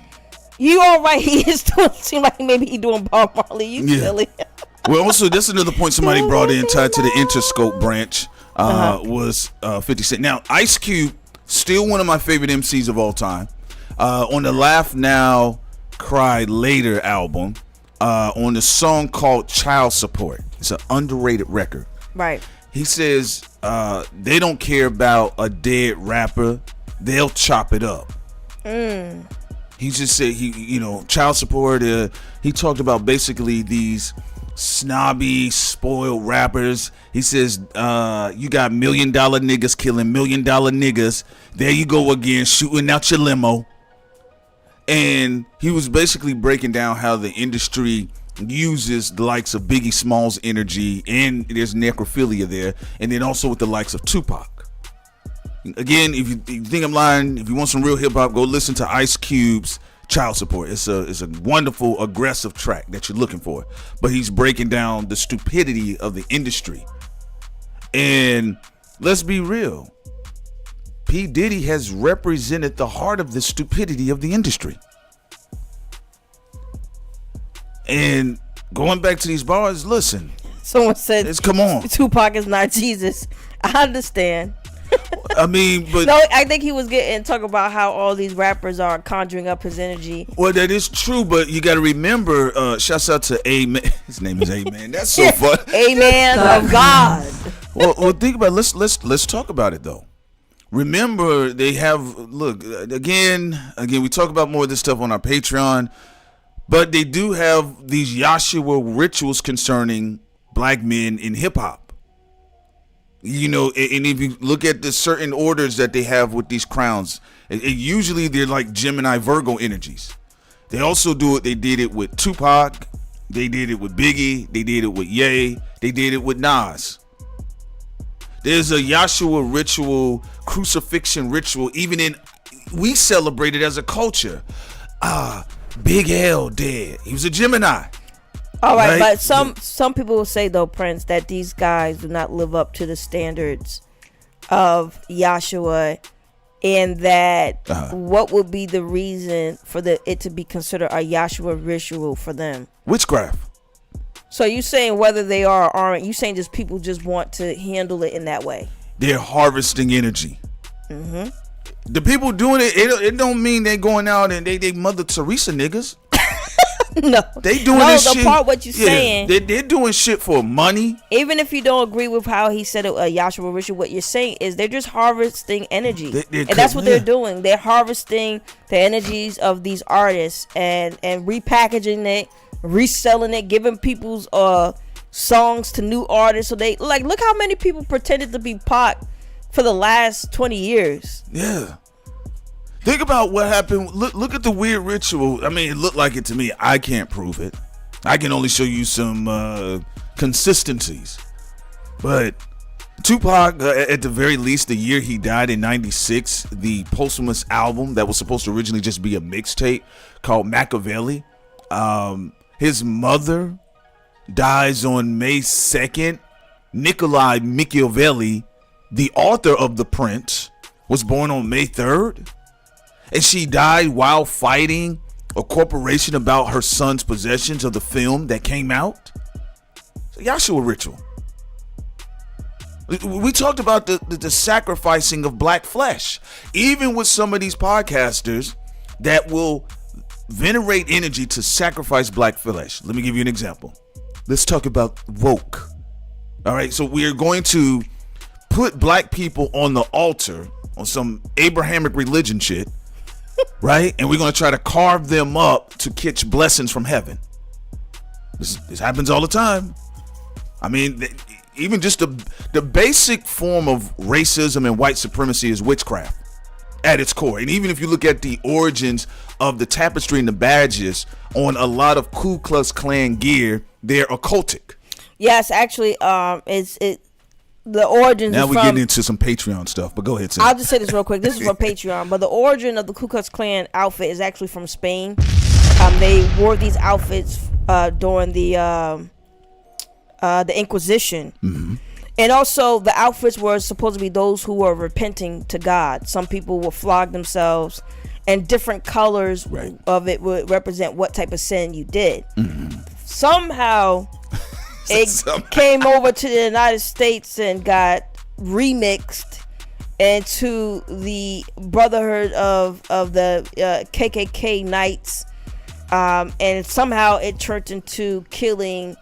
You all right? He is doing, seem like maybe he doing Bob Marley. You silly. Well, also, that's another point somebody brought in tied to the Interscope branch. Was 50 Cent. Now, Ice Cube, still one of my favorite MCs of all time. On the Laugh Now, Cry Later album, on the song called Child Support. It's an underrated record. Right. He says they don't care about a dead rapper. They'll chop it up. He just said, Child Support, he talked about basically these snobby, spoiled rappers. He says, you got $1 million niggas killing $1 million niggas. There you go again, shooting out your limo. And he was basically breaking down how the industry uses the likes of Biggie Smalls' energy, and there's necrophilia there, and then also with the likes of Tupac. Again, if you think I'm lying, if you want some real hip hop, go listen to Ice Cube's Child Support. It's a wonderful, aggressive track that you're looking for. But he's breaking down the stupidity of the industry. And let's be real, P. Diddy has represented the heart of the stupidity of the industry. And going back to these bars, listen. Someone said, come on. Tupac is not Jesus. I understand. I mean, but no, I think he was talking about how all these rappers are conjuring up his energy. Well, that is true, but you got to remember. Shouts out to Amen. His name is Amen. That's so fun. Amen of God. Well, think about it. Let's talk about it though. Remember, they have again. We talk about more of this stuff on our Patreon, but they do have these Yahshua rituals concerning black men in hip hop. You know, and if you look at the certain orders that they have with these crowns, usually they're like Gemini Virgo energies. They also do it. They did it with Tupac. They did it with Biggie. They did it with Ye. They did it with Nas. There's a Yahshua ritual, crucifixion ritual. We celebrate it as a culture. Big L dead. He was a Gemini. All right, but some people will say though, Prince, that these guys do not live up to the standards of Yahshua, and that what would be the reason for it to be considered a Yahshua ritual for them? Witchcraft. So you saying whether they are or aren't? You saying just people just want to handle it in that way? They're harvesting energy. Mm-hmm. The people doing it don't mean they going out and they Mother Teresa niggas. No, they doing this shit. Part what you saying? They're doing shit for money. Even if you don't agree with how he said it, Yahshua ritual, what you're saying is they're just harvesting energy, and that's what they're doing. They're harvesting the energies of these artists and repackaging it, reselling it, giving people's songs to new artists. So they look how many people pretended to be Pac for the last 20 years. Yeah. Think about what happened. Look at the weird ritual. I mean, it looked like it to me. I can't prove it. I can only show you some consistencies. But Tupac, at the very least, the year he died in 96, the posthumous album that was supposed to originally just be a mixtape called Machiavelli. His mother dies on May 2nd. Nikolai Machiavelli, the author of The Prince, was born on May 3rd. And she died while fighting a corporation about her son's possessions of the film that came out. So Yahshua ritual. We talked about the sacrificing of black flesh. Even with some of these podcasters that will venerate energy to sacrifice black flesh. Let me give you an example. Let's talk about woke. All right, so we are going to put black people on the altar on some Abrahamic religion shit. Right? And we're going to try to carve them up to catch blessings from heaven. This happens all the time. I mean, even just the basic form of racism and white supremacy is witchcraft at its core. And even if you look at the origins of the tapestry and the badges on a lot of Ku Klux Klan gear, they're occultic. Yes, actually, the origins. Now we're getting into some Patreon stuff, but go ahead, Sam. I'll just say this real quick. This is from Patreon, but the origin of the Ku Klux Klan outfit is actually from Spain. They wore these outfits during the Inquisition, mm-hmm. And also the outfits were supposed to be those who were repenting to God. Some people will flog themselves, and different colors of it would represent what type of sin you did. Mm-hmm. Somehow. It came over to the United States and got remixed into the Brotherhood of the KKK Knights, and somehow it turned into killing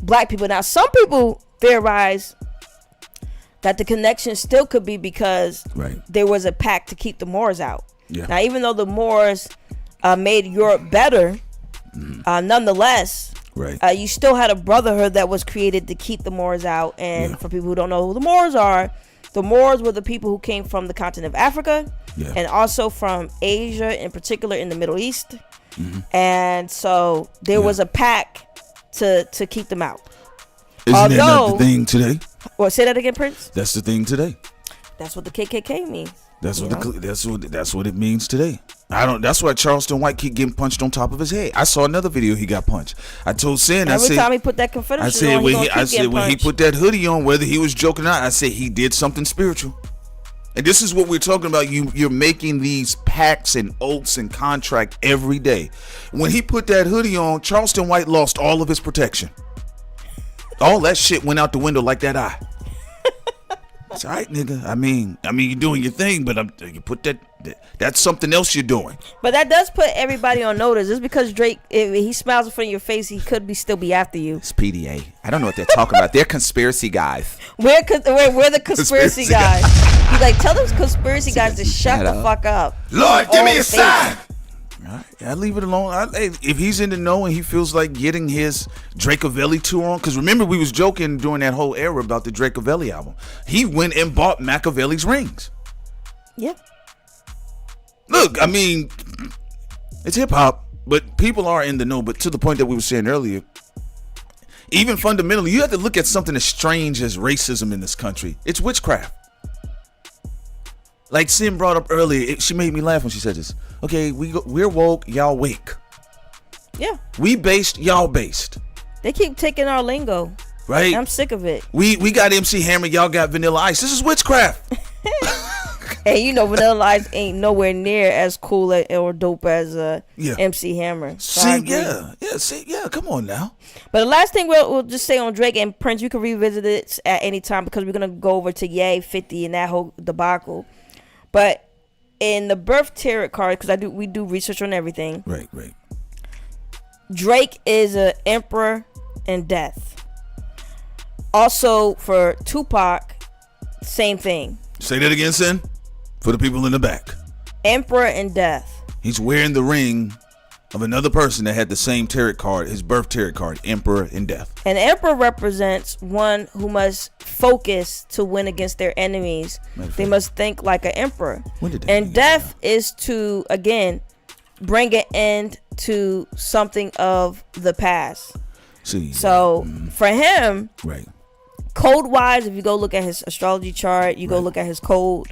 black people. Now, some people theorize that the connection still could be because there was a pact to keep the Moors out. Yeah. Now, even though the Moors made Europe better, nonetheless. You still had a brotherhood that was created to keep the Moors out. And for people who don't know who the Moors are The Moors were the people who came from the continent of Africa, Yeah. and also from Asia, in particular in the Middle East. And so there was a pact to keep them out. Isn't that not the thing today? Well, say that again, Prince. That's the thing today. That's what the KKK means. That's what it means today. That's why Charleston White keep getting punched on top of his head. I saw another video he got punched. I told Sin, Every time he put that Confederation on, when he put that hoodie on, whether he was joking or not, I said he did something spiritual. And this is what we're talking about. You're making these pacts and oaths and contract every day. When he put that hoodie on, Charleston White lost all of his protection. All that shit went out the window like that eye. It's all right, nigga. I mean, you're doing your thing, but you put that's something else you're doing. But that does put everybody on notice. Just because Drake, if he smiles in front of your face, he could still be after you. It's PDA. I don't know what they're talking about. They're conspiracy guys. We're the conspiracy guys. He's like, tell those conspiracy guys to shut the fuck up. Lord, give me a sign. I leave it alone. If he's in the know and he feels like getting his Dracovelli tour on, because remember we was joking during that whole era about the Dracovelli album. He went and bought Machiavelli's rings. Yeah. Look, I mean, it's hip hop, but people are in the know. But to the point that we were saying earlier, even fundamentally, you have to look at something as strange as racism in this country. It's witchcraft. Like Sim brought up earlier, she made me laugh when she said this. Okay, we're woke, y'all wake. Yeah. We based, y'all based. They keep taking our lingo. Right? I'm sick of it. We got MC Hammer, y'all got Vanilla Ice. This is witchcraft. And you know Vanilla Ice ain't nowhere near as cool or dope as MC Hammer. So come on now. But the last thing we'll just say on Drake and Prince, you can revisit it at any time because we're gonna go over to Ye 50 and that whole debacle. But in the birth tarot card, because we do research on everything. Right. Drake is an emperor in death. Also for Tupac, same thing. Say that again, Sin, for the people in the back. Emperor in death. He's wearing the ring of another person that had the same tarot card, his birth tarot card, Emperor in death. An emperor represents one who must focus to win against their enemies. They must think like an emperor. And death is to, again, bring an end to something of the past. So for him, right, code wise, if you go look at his astrology chart, you go look at his code,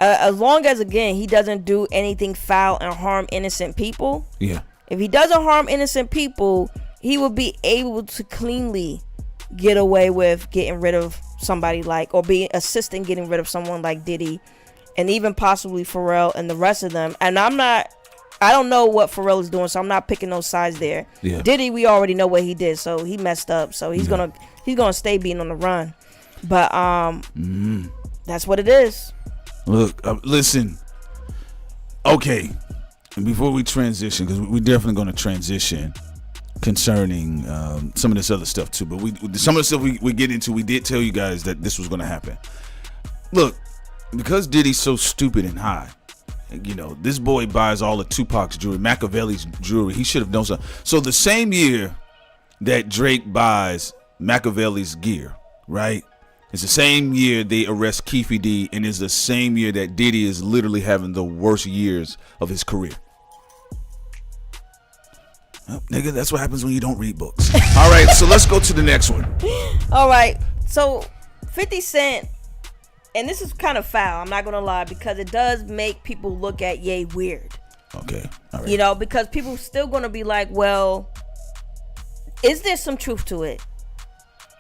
as long as, again, he doesn't do anything foul and harm innocent people. Yeah. If he doesn't harm innocent people, he will be able to cleanly get away with getting rid of somebody or be assisting getting rid of someone like Diddy, and even possibly Pharrell and the rest of them. And I don't know what Pharrell is doing, so I'm not picking those sides there. Yeah. Diddy, we already know what he did, so he messed up. So he's gonna stay being on the run. But that's what it is. Look, listen. Okay, and before we transition, because we're definitely going to transition concerning some of this other stuff too. But some of the stuff we get into, we did tell you guys that this was going to happen. Look, because Diddy's so stupid and high, you know, this boy buys all of Tupac's jewelry, Machiavelli's jewelry. He should have done something. So the same year that Drake buys Machiavelli's gear, right? It's the same year they arrest Keefe D, and it's the same year that Diddy is literally having the worst years of his career. Well, nigga, that's what happens when you don't read books. All right, so let's go to the next one. All right, so 50 Cent, and this is kind of foul, I'm not going to lie, because it does make people look at Ye weird. Okay, all right. You know, because people still going to be like, well, is there some truth to it?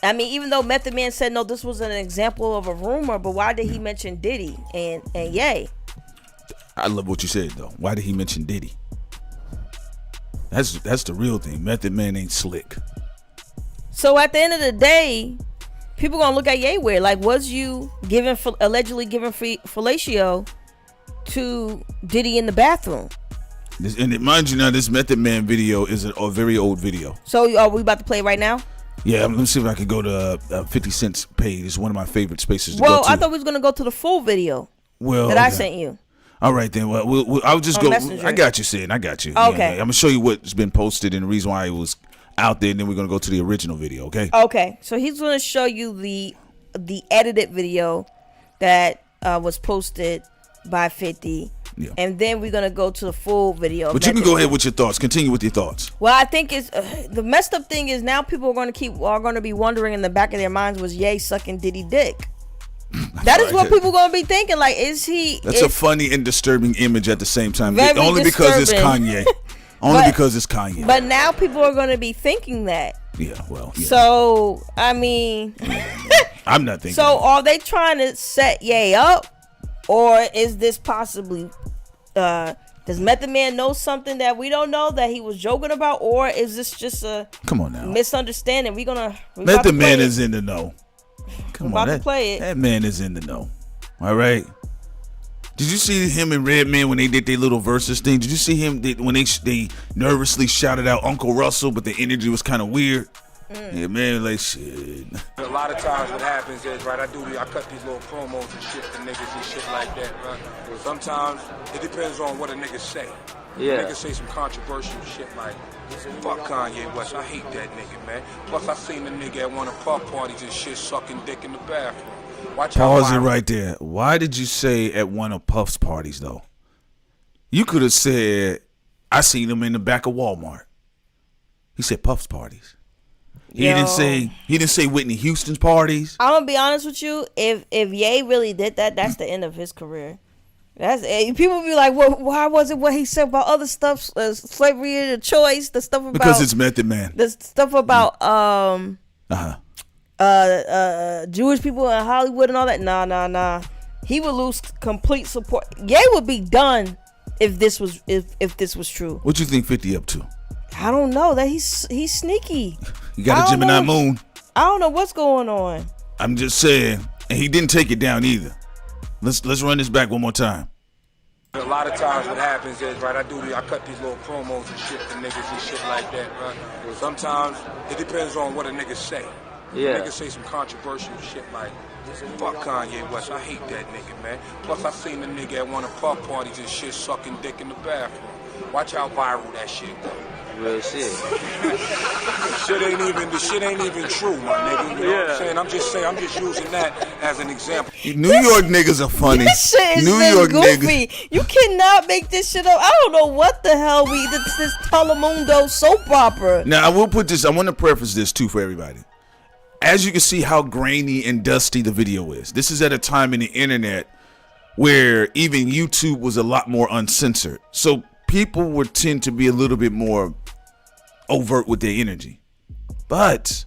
I mean, even though Method Man said, no, this was an example of a rumor, but why did he mention Diddy and Ye? I love what you said, though. Why did he mention Diddy? That's the real thing. Method Man ain't slick. So at the end of the day, people gonna look at Ye weird. Like, was you allegedly giving fellatio to Diddy in the bathroom? And mind you now, this Method Man video is a very old video. So are we about to play it right now? Yeah, let me see if I can go to 50 Cent's page. It's one of my favorite spaces to go Well, to. I thought we was gonna go to the full video that I sent you. All right, then. Well, I'll just go. Messenger. I got you, Sid. I got you. Okay. Yeah, I'm gonna show you what's been posted and the reason why it was out there, and then we're gonna go to the original video. Okay. Okay. So he's gonna show you the edited video that was posted by 50. Yeah. And then we're gonna go to the full video. But you can go ahead with your thoughts. Continue with your thoughts. Well, I think it's the messed up thing is now people are gonna be wondering in the back of their minds, was Ye sucking Diddy dick? That is what people gonna be thinking. Like, is he? That's a funny and disturbing image at the same time. Only because it's Kanye. Because it's Kanye. But now people are gonna be thinking that. Yeah. Well. Yeah. So I mean, I'm not thinking. So are they trying to set Ye up, or is this possibly? Does Method Man know something that we don't know that he was joking about, or is this just a misunderstanding? Method Man is in the know. Come on, to play it. That man is in the know. All right. Did you see him and Redman when they did their little versus thing? Did you see him when they nervously shouted out Uncle Russell, but the energy was kind of weird? Yeah, man, like shit. A lot of times what happens is, right, I cut these little promos and shit for niggas and shit like that, right? Sometimes it depends on what a nigga say. Yeah. Niggas say some controversial shit like, fuck Kanye West, I hate that nigga, man. Plus I seen the nigga at one of Puff parties and shit sucking dick in the bathroom. Pause it right there. Why did you say at one of Puff's parties though? You could have said, I seen him in the back of Walmart. He said Puff's parties. He didn't say Whitney Houston's parties. I'm gonna be honest with you. If Ye really did that, that's the end of his career. People be like, well, why was it what he said about other stuff, slavery of choice, the stuff about because it's Method Man, the stuff about Jewish people in Hollywood and all that. Nah. He would lose complete support. Ye would be done if this was true. What you think 50 up to? I don't know. That he's sneaky. You got a Gemini moon. I don't know what's going on. I'm just saying, and he didn't take it down either. Let's run this back one more time. A lot of times what happens is, right, I cut these little promos and shit for niggas and shit like that, right? Sometimes it depends on what a nigga say. Yeah. Niggas say some controversial shit like, fuck Kanye West, I hate that nigga, man. Plus I seen the nigga at one of Puff parties and shit sucking dick in the bathroom. Watch how viral that shit go. Real shit. The shit ain't even true, my nigga. You know what I'm saying? I'm just using that as an example. New York niggas are funny. This shit is New York goofy. Niggas. You cannot make this shit up. I don't know what the hell this Telemundo soap opera. Now I will put this. I want to preface this too for everybody. As you can see how grainy and dusty the video is. This is at a time in the internet where even YouTube was a lot more uncensored. So people would tend to be a little bit more overt with their energy. But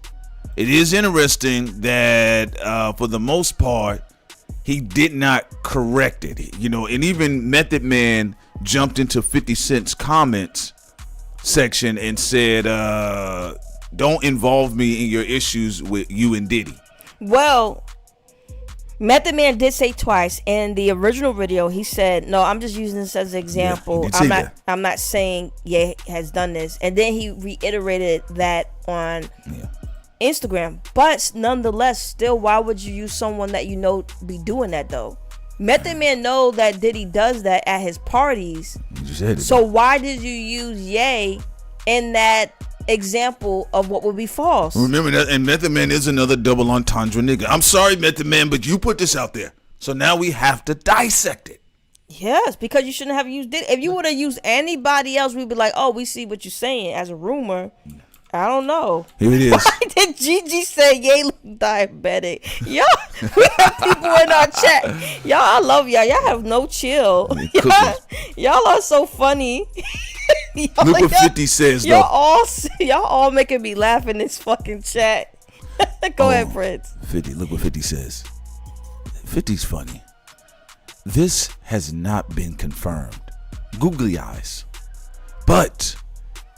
it is interesting that for the most part, he did not correct it. You know, and even Method Man jumped into 50 Cent's comments section and said, don't involve me in your issues with you and Diddy. Well, Method Man did say twice in the original video. He said, "No, I'm just using this as an example. I'm not saying Ye has done this." And then he reiterated that on Instagram. But nonetheless, still, why would you use someone that you know be doing that though? Method Man know that Diddy does that at his parties. So why did you use Ye in that example of what would be false? Remember that, and Method Man is another double entendre nigga. I'm sorry, Method Man, but you put this out there, so now we have to dissect it. Yes, because you shouldn't have used it. If you would have used anybody else, we'd be like, oh, we see what you're saying as a rumor. I don't know. Here it is. Why did Gigi say Ye look diabetic? Y'all, we have people in our chat. Y'all, I love y'all. Y'all have no chill. Y'all are so funny. Look what 50 says though. Y'all all making me laugh in this fucking chat. Go ahead, Prince. 50, look what 50 says. 50's funny. This has not been confirmed. Googly eyes. But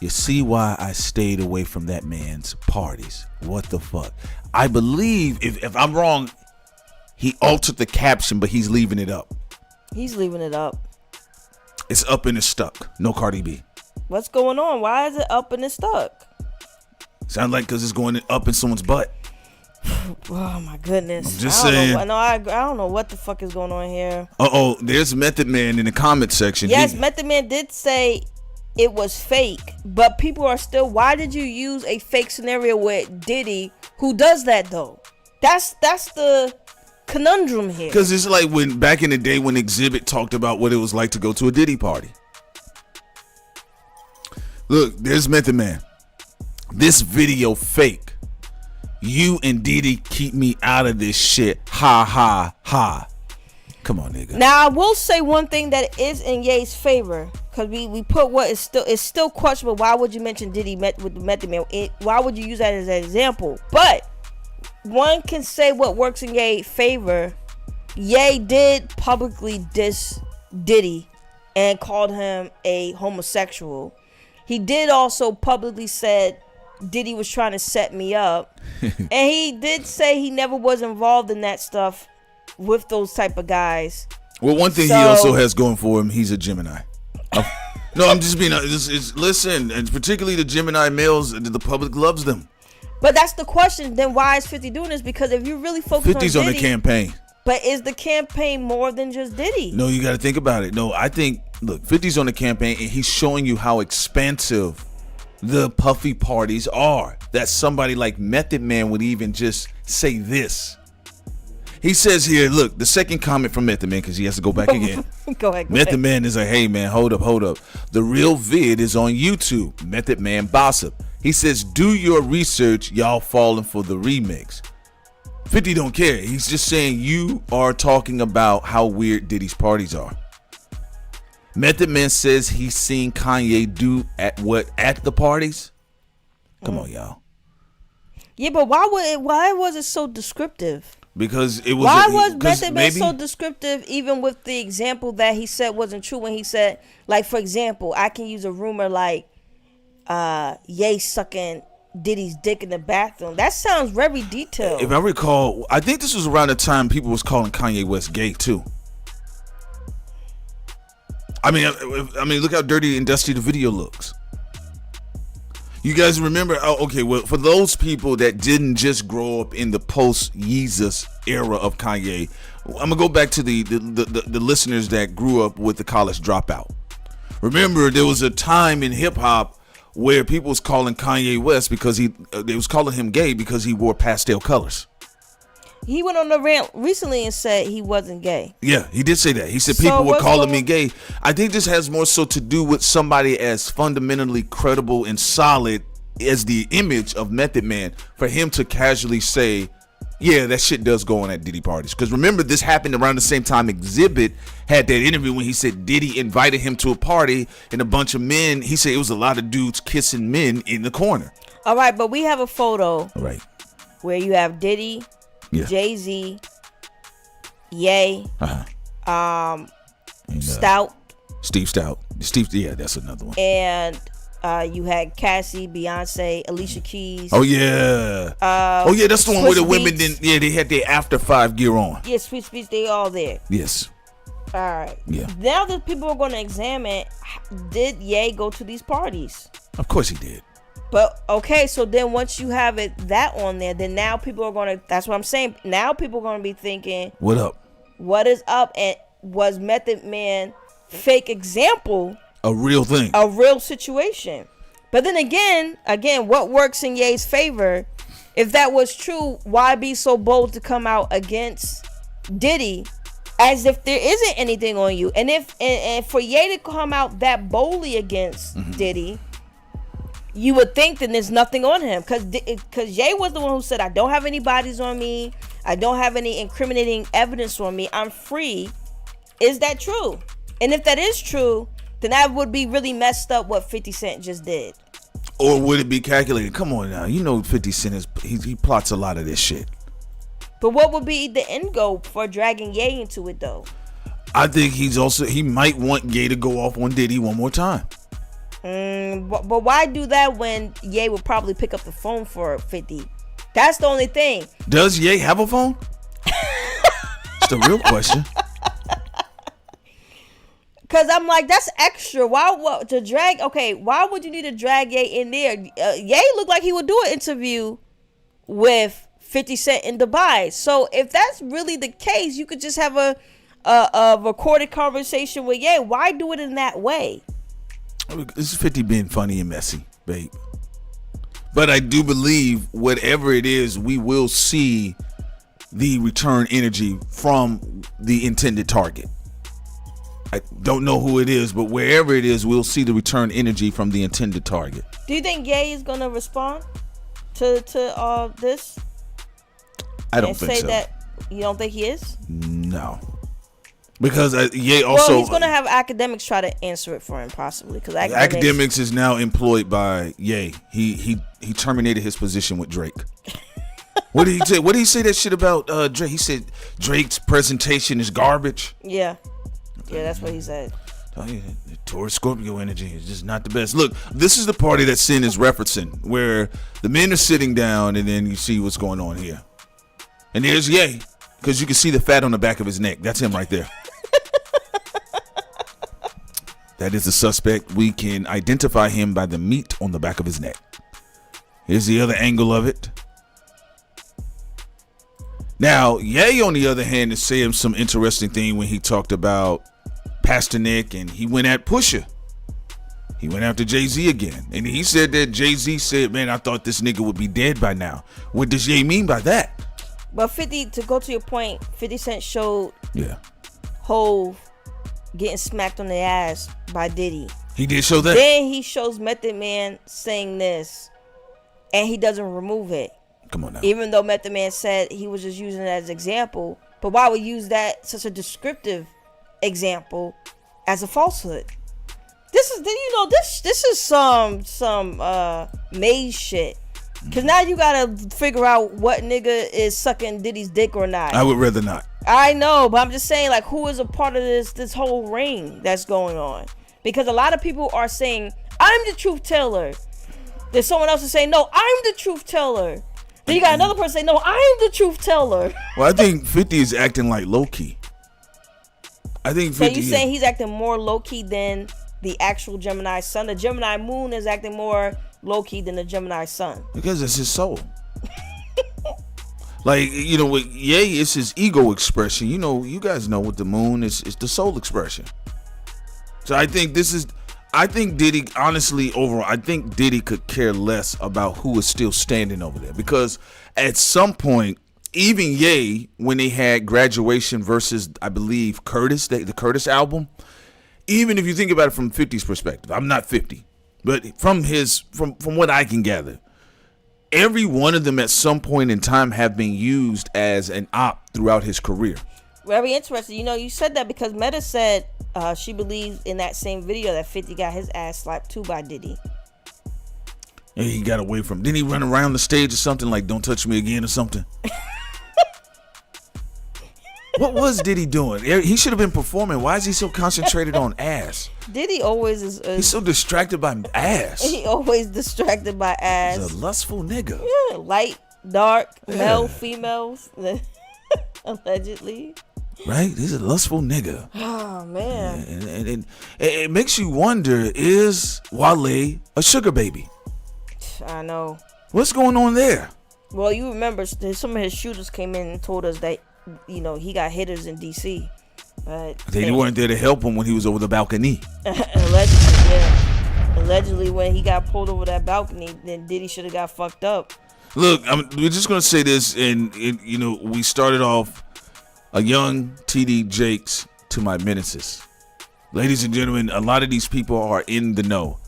you see why I stayed away from that man's parties. What the fuck? I believe, if I'm wrong, he altered the caption, but he's leaving it up. He's leaving it up. It's up and it's stuck. No Cardi B. What's going on? Why is it up and it's stuck? Sounds like because it's going up in someone's butt. Oh my goodness. I'm just saying. I don't know what the fuck is going on here. There's Method Man in the comment section. Yes, Method Man did say it was fake, but people are still, why did you use a fake scenario with Diddy, who does that though? That's the conundrum here. Because it's like when back in the day when Exhibit talked about what it was like to go to a Diddy party. Look, there's Method Man. This video fake. You and Diddy keep me out of this shit. Ha ha ha. Come on, nigga. Now I will say one thing that is in Ye's favor, because we put what is still questionable. Why would you mention Diddy with the Method Man? Why would you use that as an example? But one can say what works in Ye's favor. Ye did publicly diss Diddy and called him a homosexual. He did also publicly said Diddy was trying to set me up. And he did say he never was involved in that stuff with those type of guys. Well, one thing he also has going for him, he's a Gemini. No, I'm just being listen, and particularly the Gemini males, the public loves them. But that's the question. Then why is 50 doing this? Because if you really focus 50's on on Diddy, the campaign. But is the campaign more than just Diddy? No, you got to think about it. No, I think, look, 50's on the campaign, and he's showing you how expansive the puffy parties are. That somebody like Method Man would even just say this. He says here, look, the second comment from Method Man, because he has to go back again. Go ahead. Method Man is like, hey, man, hold up. The real vid is on YouTube. Method Man Bossip. He says, do your research. Y'all falling for the remix. 50 don't care. He's just saying you are talking about how weird Diddy's parties are. Method Man says he's seen Kanye do at the parties. Come on, y'all. Yeah, but why was it so descriptive? Because it was. Why was Method Man so descriptive, even with the example that he said wasn't true? When he said, like, for example, I can use a rumor like Ye sucking Diddy's dick in the bathroom. That sounds very detailed. If I recall, I think this was around the time people was calling Kanye West gay too. I mean, look how dirty and dusty the video looks. You guys remember? Oh, okay. Well, for those people that didn't just grow up in the post-Yeezus era of Kanye, I'm gonna go back to the listeners that grew up with the College Dropout. Remember, there was a time in hip hop where people was calling Kanye West because they was calling him gay because he wore pastel colors. He went on the rant recently and said he wasn't gay. Yeah, he did say that. He said people were calling me gay. I think this has more so to do with somebody as fundamentally credible and solid as the image of Method Man for him to casually say, yeah, that shit does go on at Diddy parties. Because remember, this happened around the same time Exhibit had that interview when he said Diddy invited him to a party and a bunch of men. He said it was a lot of dudes kissing men in the corner. All right, but we have a photo where you have Diddy, Jay-Z, Ye, Stout. Steve Stout. Yeah, that's another one. And you had Cassie, Beyonce, Alicia Keys. Oh yeah. That's the one where the women didn't. Yeah, they had their After 5 gear on. Yeah, Sweet Speech, they all there. Yes. All right. Yeah. Now that people are going to examine, did Ye go to these parties? Of course he did. But okay, so then once you have that on there, then now people are going to. That's what I'm saying. Now people are going to be thinking, what up? What is up? And was Method Man fake example a real thing, a real situation? But then again, what works in Ye's favor? If that was true, why be so bold to come out against Diddy as if there isn't anything on you? And if for Ye to come out that boldly against Diddy, you would think that there's nothing on him, because Ye was the one who said, I don't have any bodies on me, I don't have any incriminating evidence on me, I'm free. Is that true? And if that is true, then that would be really messed up what 50 Cent just did. Or would it be calculated? Come on now, you know 50 Cent he plots a lot of this shit. But what would be the end goal for dragging Ye into it though? I think he might want Ye to go off on Diddy one more time. But why do that when Ye would probably pick up the phone for 50? That's the only thing. Does Ye have a phone? It's the real question. Cause I'm like, that's extra. Why to drag? Okay, why would you need to drag Ye in there? Ye looked like he would do an interview with 50 Cent in Dubai. So if that's really the case, you could just have a recorded conversation with Ye. Why do it in that way? This is 50 being funny and messy, babe. But I do believe whatever it is, we will see the return energy from the intended target. I don't know who it is, but wherever it is, we'll see the return energy from the intended target. Do you think Ye is gonna respond to this? I don't think so. That you don't think he is? No, because Ye also. Well, he's gonna have academics try to answer it for him, possibly, because academics is now employed by Ye. He terminated his position with Drake. What did he say? What did he say that shit about Drake? He said Drake's presentation is garbage. Yeah, that's what he said. Oh, yeah. The Taurus Scorpio energy is just not the best. Look, this is the party that Sin is referencing, where the men are sitting down, and then you see what's going on here. And there's Ye, because you can see the fat on the back of his neck. That's him right there. That is the suspect. We can identify him by the meat on the back of his neck. Here's the other angle of it. Now, Ye, on the other hand, is saying some interesting thing when he talked about Pastor Nick, and he went at Pusha. He went after Jay-Z again. And he said that Jay-Z said, man, I thought this nigga would be dead by now. What does Ye mean by that? But 50, to go to your point, 50 Cent showed Hove getting smacked on the ass by Diddy. He did show that. Then he shows Method Man saying this, and he doesn't remove it. Come on now. Even though Method Man said he was just using it as an example, but why would use that such a descriptive example as a falsehood? This is some Maze shit. Cause now you gotta figure out what nigga is sucking Diddy's dick or not. I would rather not. I know, but I'm just saying, like, who is a part of this whole ring that's going on? Because a lot of people are saying, I'm the truth teller. There's someone else is saying, no, I'm the truth teller. Then you got another person saying, no, I'm the truth teller. Well, I think 50 is acting like low-key. I think 50. So you saying he's acting more low-key than the actual Gemini sun? The Gemini moon is acting more low-key than the Gemini sun. Because it's his soul. Like, you know, with Ye, it's his ego expression. You know, you guys know with the moon, it's the soul expression. So I think Diddy, honestly, overall, I think Diddy could care less about who is still standing over there. Because at some point, even Ye, when they had Graduation versus, I believe, Curtis, the Curtis album, even if you think about it from 50's perspective, I'm not 50, but from what I can gather, every one of them at some point in time have been used as an op throughout his career. Very interesting. You know, you said that because Meta said she believes in that same video that 50 got his ass slapped too by Diddy. And he got away from. Didn't he run around the stage or something like "Don't touch me again" or something? What was Diddy doing? He should have been performing. Why is he so concentrated on ass? Diddy always is. He's so distracted by ass. He always distracted by ass. He's a lustful nigga. Yeah, light, dark, male, females, allegedly. Right? He's a lustful nigga. Oh, man. And it makes you wonder, is Wale a sugar baby? I know. What's going on there? Well, you remember some of his shooters came in and told us that, you know, he got hitters in D.C. But they weren't there to help him when he was over the balcony. Allegedly, yeah. Allegedly, when he got pulled over that balcony, then Diddy should have got fucked up. Look, we're just going to say this, and you know, we started off a young TD Jakes to my Menaces. Ladies and gentlemen, a lot of these people are in the know.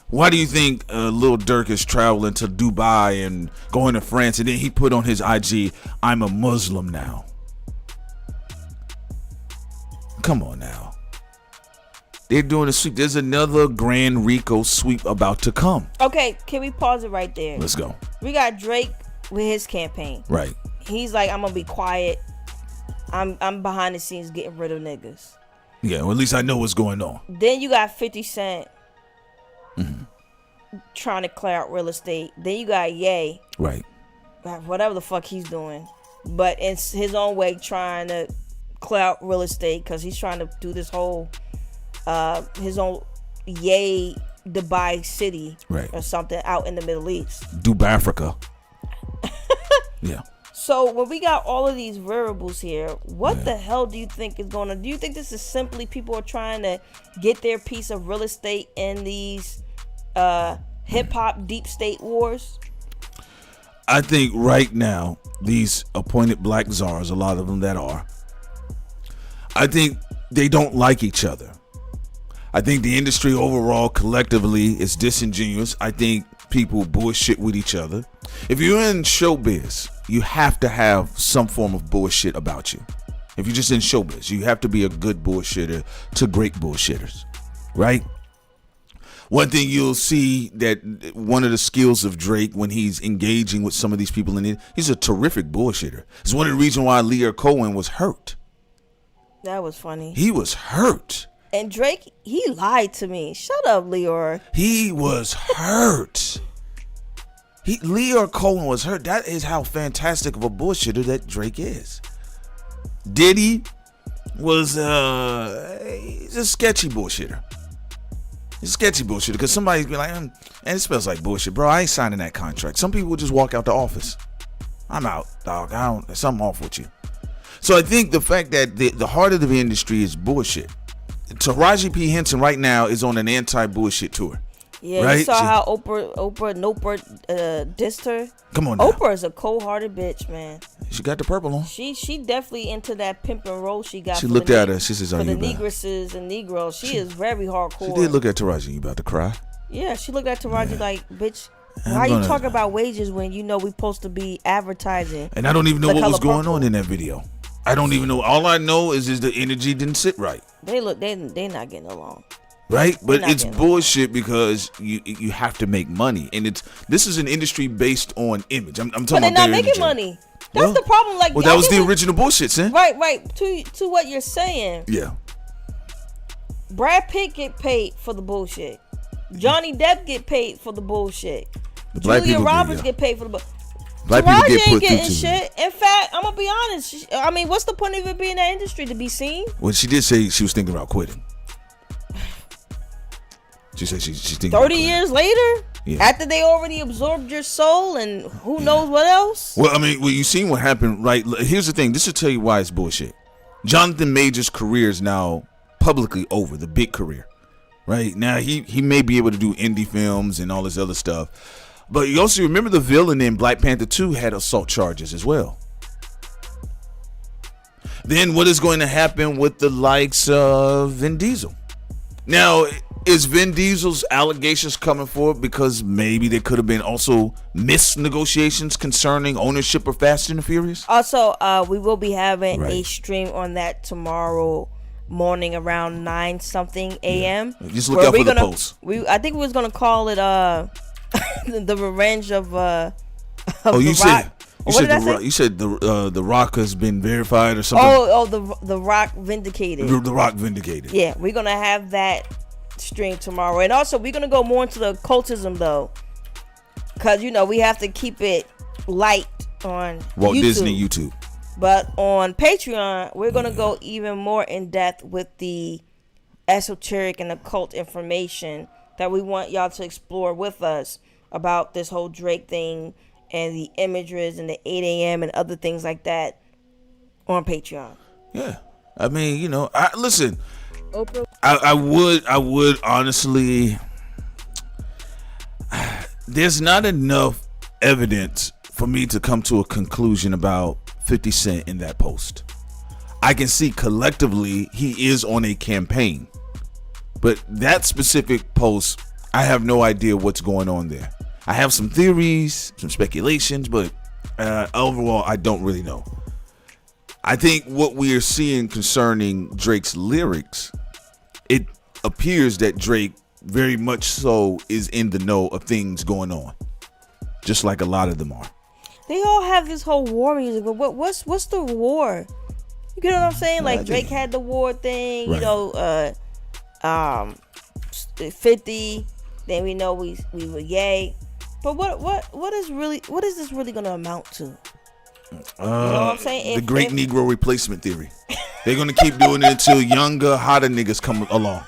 Why do you think Lil Durk is traveling to Dubai and going to France, and then he put on his IG, I'm a Muslim now? Come on now. They're doing a sweep. There's another Grand Rico sweep about to come. Okay, can we pause it right there? Let's go. We got Drake with his campaign. Right. He's like, I'm gonna be quiet. I'm behind the scenes getting rid of niggas. Yeah, well, at least I know what's going on. Then you got 50 Cent trying to clear out real estate. Then you got Ye. Right. Whatever the fuck he's doing. But in his own way trying to clear out real estate because he's trying to do this whole his own Ye Dubai city or something out in the Middle East. Dubai, Africa. Yeah. So when we got all of these variables here, what the hell do you think is going on? Do you think this is simply people are trying to get their piece of real estate in these hip hop deep state wars? I think right now, these appointed black czars, a lot of them that are, I think they don't like each other. I think the industry overall, collectively, is disingenuous. I think people bullshit with each other. If you're in showbiz, you have to have some form of bullshit about you. If you're just in showbiz, you have to be a good bullshitter to great bullshitters, right? One thing you'll see that one of the skills of Drake when he's engaging with some of these people in it, he's a terrific bullshitter. It's one of the reasons why Leah Cohen was hurt. That was funny. He was hurt. And Drake, he lied to me. Shut up, Leor. He was hurt. Leah Cohen was hurt. That is how fantastic of a bullshitter that Drake is. Diddy was he's a sketchy bullshitter. He's a sketchy bullshitter because somebody's be like, and it smells like bullshit, bro. I ain't signing that contract. Some people just walk out the office. I'm out, dog. Something off with you. So I think the fact that the heart of the industry is bullshit. Taraji P. Henson right now is on an anti-bullshit tour. Yeah, right? You saw how Oprah dissed her. Come on now. Oprah is a cold-hearted bitch, man. She got the purple on. She definitely into that pimp and roll she got. She looked at her. She says, "Are for you the negresses and Negroes?" She is very hardcore. She did look at Taraji. You about to cry? Yeah, she looked at Taraji like, "Bitch, why you talking about wages when you know we supposed to be advertising?" And I don't even know what was going on in that video. I don't even know. All I know is the energy didn't sit right. They not getting along. Right, but it's bullshit because you have to make money, and this is an industry based on image. I'm talking about they're not making money. That's the problem. Like, that was the original bullshit, son. Right. To what you're saying. Yeah. Brad Pitt get paid for the bullshit. Johnny Depp get paid for the bullshit. Julia Roberts get paid for the bullshit. Taraji ain't getting shit. In fact, I'm gonna be honest. I mean, what's the point of it being in that industry to be seen? Well, she did say she was thinking about quitting. She said she's thinking 30 years later? Yeah. After they already absorbed your soul and who knows what else? Well, I mean, you seen what happened, right? Here's the thing. This will tell you why it's bullshit. Jonathan Major's career is now publicly over, the big career. Right? Now, he may be able to do indie films and all this other stuff. But you also remember the villain in Black Panther 2 had assault charges as well. Then what is going to happen with the likes of Vin Diesel? Now, is Vin Diesel's allegations coming forward because maybe there could have been also negotiations concerning ownership of Fast and the Furious? Also, we will be having a stream on that tomorrow morning around 9-something a.m. Yeah. Just look out for the post. I think we was going to call it the revenge of you Rock. You said the Rock has been verified or something. The Rock vindicated. The Rock vindicated. Yeah, we're going to have that stream tomorrow. And also we're gonna go more into the occultism though, because we have to keep it light on Walt Disney YouTube, but on Patreon we're gonna go even more in depth with the esoteric and occult information that we want y'all to explore with us about this whole Drake thing and the images and the 8 a.m. and other things like that on Patreon. Yeah, I mean, listen, Oprah. I would honestly, there's not enough evidence for me to come to a conclusion about 50 Cent in that post. I can see collectively he is on a campaign, but that specific post, I have no idea what's going on there. I have some theories, some speculations, but overall I don't really know. I think what we are seeing concerning Drake's lyrics, it appears that Drake very much so is in the know of things going on, just like a lot of them are. They all have this whole war music, but what's the war? You know what I'm saying? Like Drake had the war thing, right. 50. Then we know we were yay, but what is this really gonna amount to? You know what I'm saying? The Great Negro Replacement Theory. They're gonna keep doing it until younger, hotter niggas come along.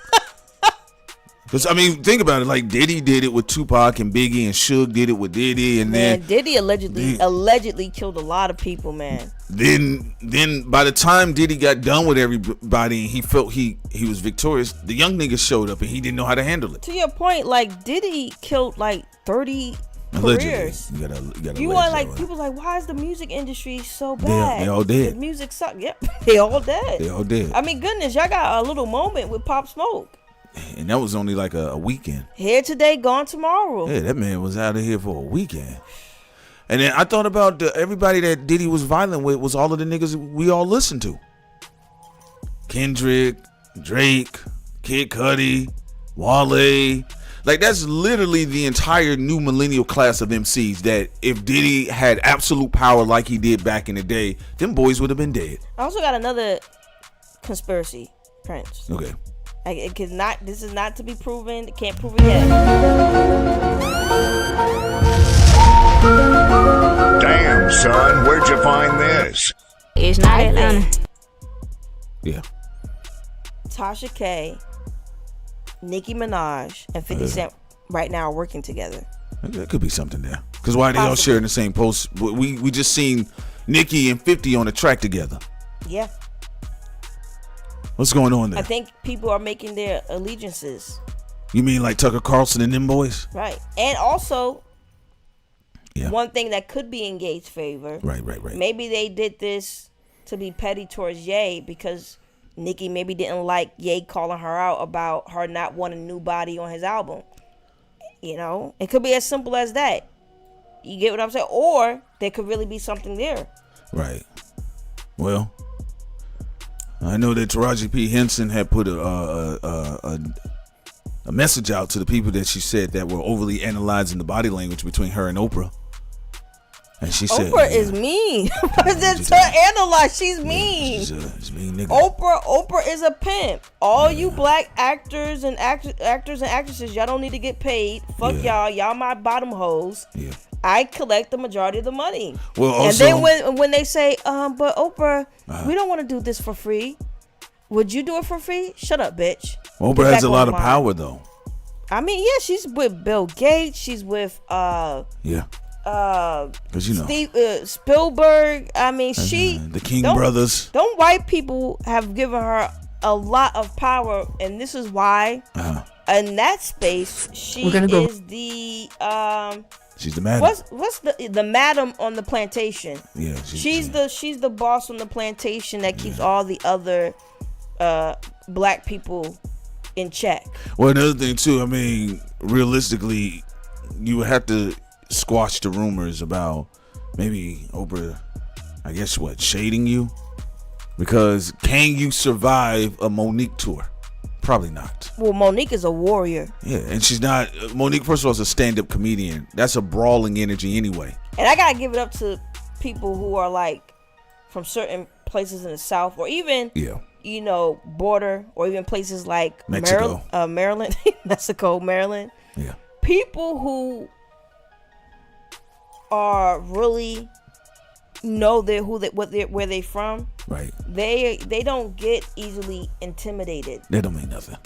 Because I mean, think about it. Like Diddy did it with Tupac and Biggie, and Suge did it with Diddy, and then Diddy allegedly killed a lot of people, man. Then by the time Diddy got done with everybody, and he felt he was victorious, the young niggas showed up, and he didn't know how to handle it. To your point, like Diddy killed like 30 careers. You gotta. You are like people like, why is the music industry so bad? They all dead. The music sucks. Yep, they all dead. They all dead. I mean, goodness, y'all got a little moment with Pop Smoke. And that was only like a weekend. Here today, gone tomorrow. Yeah, that man was out of here for a weekend. And then I thought about everybody that Diddy was violent with was all of the niggas we all listened to. Kendrick, Drake, Kid Cudi, Wale. Like, that's literally the entire new millennial class of MCs that if Diddy had absolute power like he did back in the day, them boys would have been dead. I also got another conspiracy, Prince. Okay. This is not to be proven. It can't prove it yet. Damn, son, where'd you find this? It's not Atlanta. Yeah. Tasha K, Nicki Minaj, and 50 Cent right now are working together. There could be something there. Because why are they all sharing the same post? We just seen Nicki and 50 on a track together. Yeah. What's going on there? I think people are making their allegiances. You mean like Tucker Carlson and them boys? Right. And also, one thing that could be in Gate's favor. Right. Maybe they did this to be petty towards Ye because Nicki maybe didn't like Ye calling her out about her not wanting a new body on his album. You know? It could be as simple as that. You get what I'm saying? Or there could really be something there. Right. Well, I know that Taraji P. Henson had put a message out to the people that she said that were overly analyzing the body language between her and Oprah. And she said, Oprah is mean. It's her analyze. She's mean. She's mean nigga. Oprah is a pimp. All you black actors and actresses, y'all don't need to get paid. Fuck y'all. Y'all my bottom hoes. Yeah. I collect the majority of the money. Well, also, and then when they say, but Oprah, we don't want to do this for free. Would you do it for free? Shut up, bitch. Oprah has a lot of power, though. I mean, yeah, she's with Bill Gates. She's with Spielberg. I mean, the King brothers. Don't white people have given her a lot of power, and this is why in that space she is the she's the madam. What's the madam on the plantation? Yeah, she's the boss on the plantation that keeps all the other black people in check. Well, another thing too, I mean, realistically, you would have to squash the rumors about maybe Oprah, I guess, shading you? Because can you survive a Monique tour? Probably not. Well, Monique is a warrior. Yeah, and she's not. Monique, first of all, is a stand-up comedian. That's a brawling energy anyway. And I gotta give it up to people who are like from certain places in the South, or even border, or even places like Mexico, Maryland, Maryland. Yeah, people who are really know where they from. Right. They don't get easily intimidated. That don't mean nothing.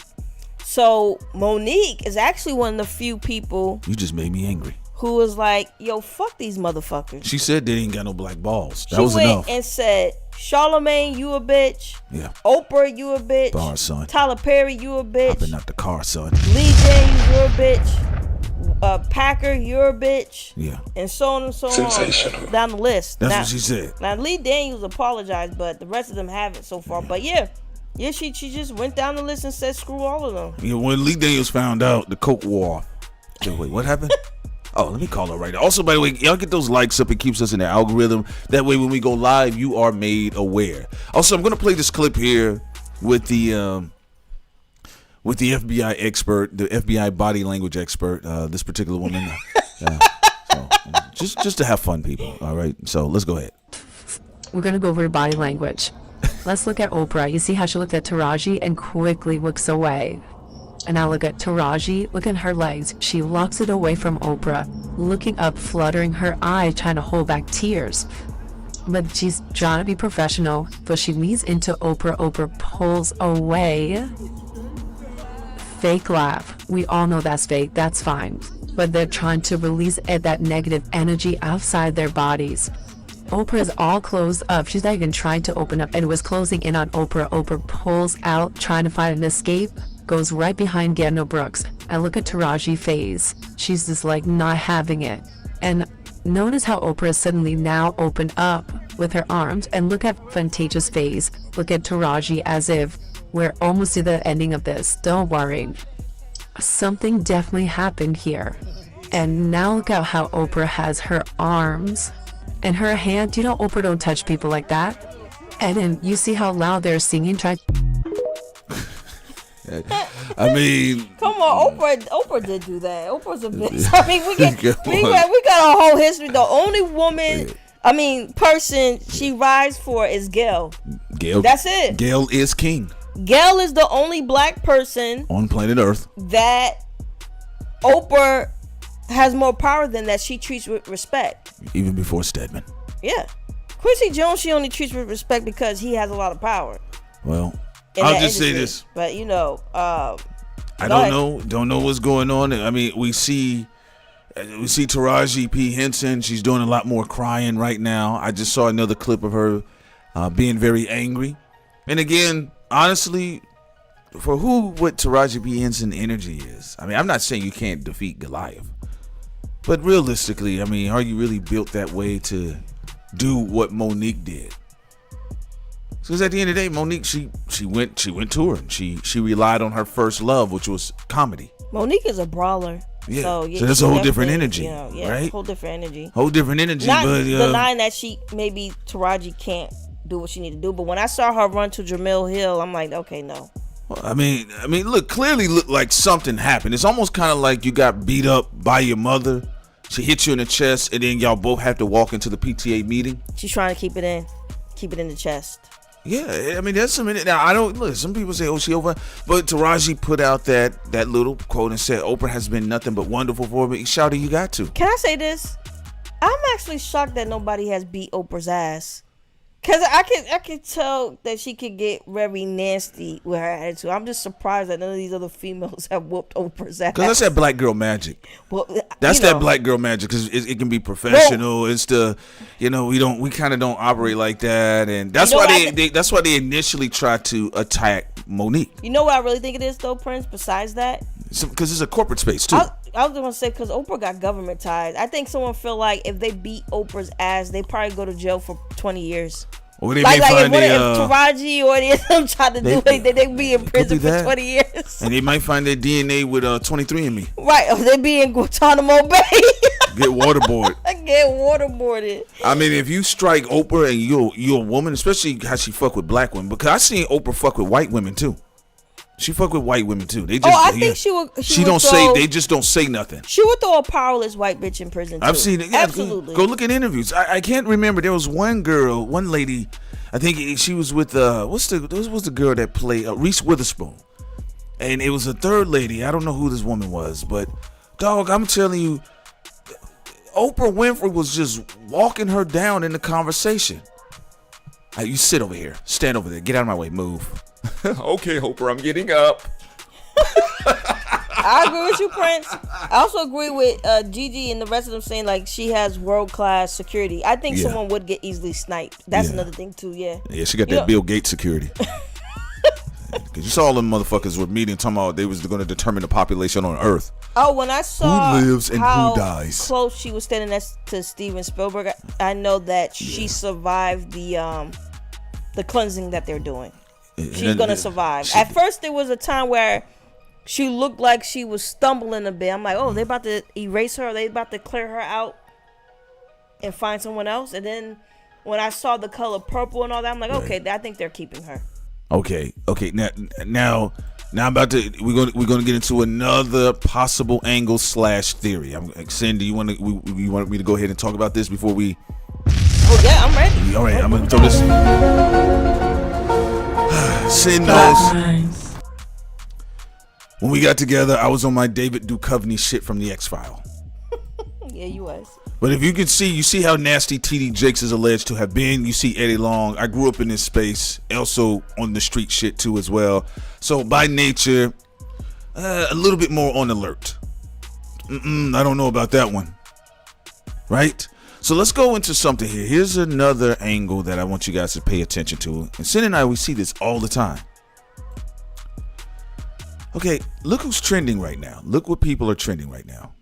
So Monique is actually one of the few people. You just made me angry. Who was like, yo, fuck these motherfuckers. She said they ain't got no black balls. That she was went enough. And said, Charlamagne, you a bitch. Yeah. Oprah, you a bitch. Bar, son. Tyler Perry, you a bitch. Hopping out the car, son. Lee James, you're a bitch. Packer, you're a bitch. Yeah. And so on and so on down the list. That's what she said. Now Lee Daniels apologized, but the rest of them haven't so far. But yeah, she just went down the list and said screw all of them. Yeah, when Lee Daniels found out the coke wore off. Wait, what happened? Oh, let me call her right now. Also, by the way, y'all get those likes up. It keeps us in the algorithm. That way, when we go live, you are made aware. Also, I'm going to play this clip here with the FBI expert, the FBI body language expert, this particular woman. Just to have fun, people. All right. So let's go ahead. We're going to go over body language. Let's look at Oprah. You see how she looked at Taraji and quickly looks away. And now look at Taraji. Look at her legs. She locks it away from Oprah, looking up, fluttering her eye, trying to hold back tears. But she's trying to be professional, but she leans into Oprah. Oprah pulls away. Fake laugh. We all know that's fake. That's fine. But they're trying to release that negative energy outside their bodies. Oprah is all closed up. She's not even trying to open up, and it was closing in on Oprah. Oprah pulls out, trying to find an escape. Goes right behind Gano Brooks. I look at Taraji's face. She's just like not having it. And notice how Oprah is suddenly now opened up with her arms. And look at Fantasia's face. Look at Taraji as if we're almost to the ending of this. Don't worry. Something definitely happened here. And now look at how Oprah has her arms and her hand. You know Oprah don't touch people like that. And then you see how loud they're singing. I mean, come on, Oprah did do that. Oprah's a bitch. I mean, we got a whole history. The only woman, person she rides for is Gail. That's it. Gail is king. Gail is the only black person on planet Earth that Oprah has more power than, that she treats with respect. Even before Stedman. Yeah. Quincy Jones, she only treats with respect because he has a lot of power. Well, I'll just say this. But I don't know what's going on. I mean, we see Taraji P. Henson. She's doing a lot more crying right now. I just saw another clip of her being very angry. And again, honestly, for what Taraji P. Henson energy is, I mean, I'm not saying you can't defeat Goliath, but realistically, I mean, are you really built that way to do what Monique did? Because at the end of the day, Monique, she went touring. She relied on her first love, which was comedy. Monique is a brawler. Yeah. So that's a whole different energy, right? Whole different energy. Not but denying that maybe Taraji can't do what she need to do. But when I saw her run to Jamil Hill, I'm like, okay, no. Well, I mean, clearly looked like something happened. It's almost kind of like you got beat up by your mother. She hit you in the chest, and then y'all both have to walk into the PTA meeting. She's trying to keep it in the chest. Yeah, I mean, that's a minute. Now, I don't look. Some people say, "Oh, she over," but Taraji put out that little quote and said, "Oprah has been nothing but wonderful for me." Shouty, you got to. Can I say this? I'm actually shocked that nobody has beat Oprah's ass. Cause I can tell that she could get very nasty with her attitude. I'm just surprised that none of these other females have whooped Oprah's ass. Cause that's that black girl magic. Well, that's that black girl magic. Cause it can be professional. Well, it's we kind of don't operate like that, and that's why that's why they initially tried to attack Monique. You know what I really think it is though, Prince? Besides that, because it's a corporate space too. I was gonna say because Oprah got government ties. I think someone feel like if they beat Oprah's ass, they probably go to jail for 20 years. Or they may find if Taraji or any of them try to do anything, they be in prison for 20 years. And they might find their DNA with 23andMe. Right, or they be in Guantanamo Bay. Get waterboarded. Get waterboarded. I mean, if you strike Oprah and you're a woman, especially how she fuck with black women, because I seen Oprah fuck with white women too. She fuck with white women too. They just, I think she would. They just don't say nothing. She would throw a powerless white bitch in prison too. I've seen it. Yeah, absolutely. Go look at interviews. I can't remember. There was one lady. I think she was with what's the girl that played Reese Witherspoon, and it was a third lady. I don't know who this woman was, but dog, I'm telling you, Oprah Winfrey was just walking her down in the conversation. You sit over here, stand over there, get out of my way, move. Okay, Oprah, I'm getting up. I agree with you, Prince. I also agree with Gigi and the rest of them saying like she has world-class security. I think someone would get easily sniped. That's another thing too, yeah. Yeah, she got that Bill Gates security. Because you saw all them motherfuckers were meeting talking about they was going to determine the population on Earth. Oh, when I saw who lives and how who dies, close she was standing next to Steven Spielberg, I know that she survived the cleansing that they're doing. She's gonna survive. At first, there was a time where she looked like she was stumbling a bit. I'm like, oh, they about to erase her. Are they about to clear her out and find someone else? And then when I saw the color purple and all that, I'm like, okay, I think they're keeping her. Okay. Now I'm about to. We're gonna get into another possible angle / theory. Cindy, you want me to go ahead and talk about this before we? Oh yeah, I'm ready. All right, I'm gonna throw this. Sin knows. When we got together, I was on my David Duchovny shit from the X-File. Yeah, you was. But if you can see, you see how nasty TD Jakes is alleged to have been. You see Eddie Long. I grew up in this space, also on the street shit too as well. So by nature, a little bit more on alert. I don't know about that one. Right? So let's go into something here. Here's another angle that I want you guys to pay attention to. And Sin and I, we see this all the time. Okay, look who's trending right now. Look what people are trending right now.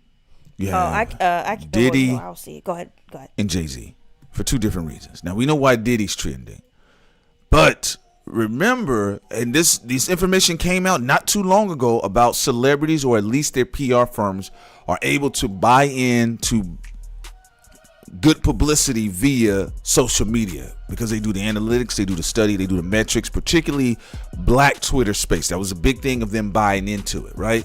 You have Diddy. I'll see it. Go ahead. And Jay-Z for two different reasons. Now we know why Diddy's trending, but remember, and this information came out not too long ago about celebrities, or at least their PR firms, are able to buy into good publicity via social media because they do the analytics, they do the study, they do the metrics, particularly Black Twitter space. That was a big thing of them buying into it, right?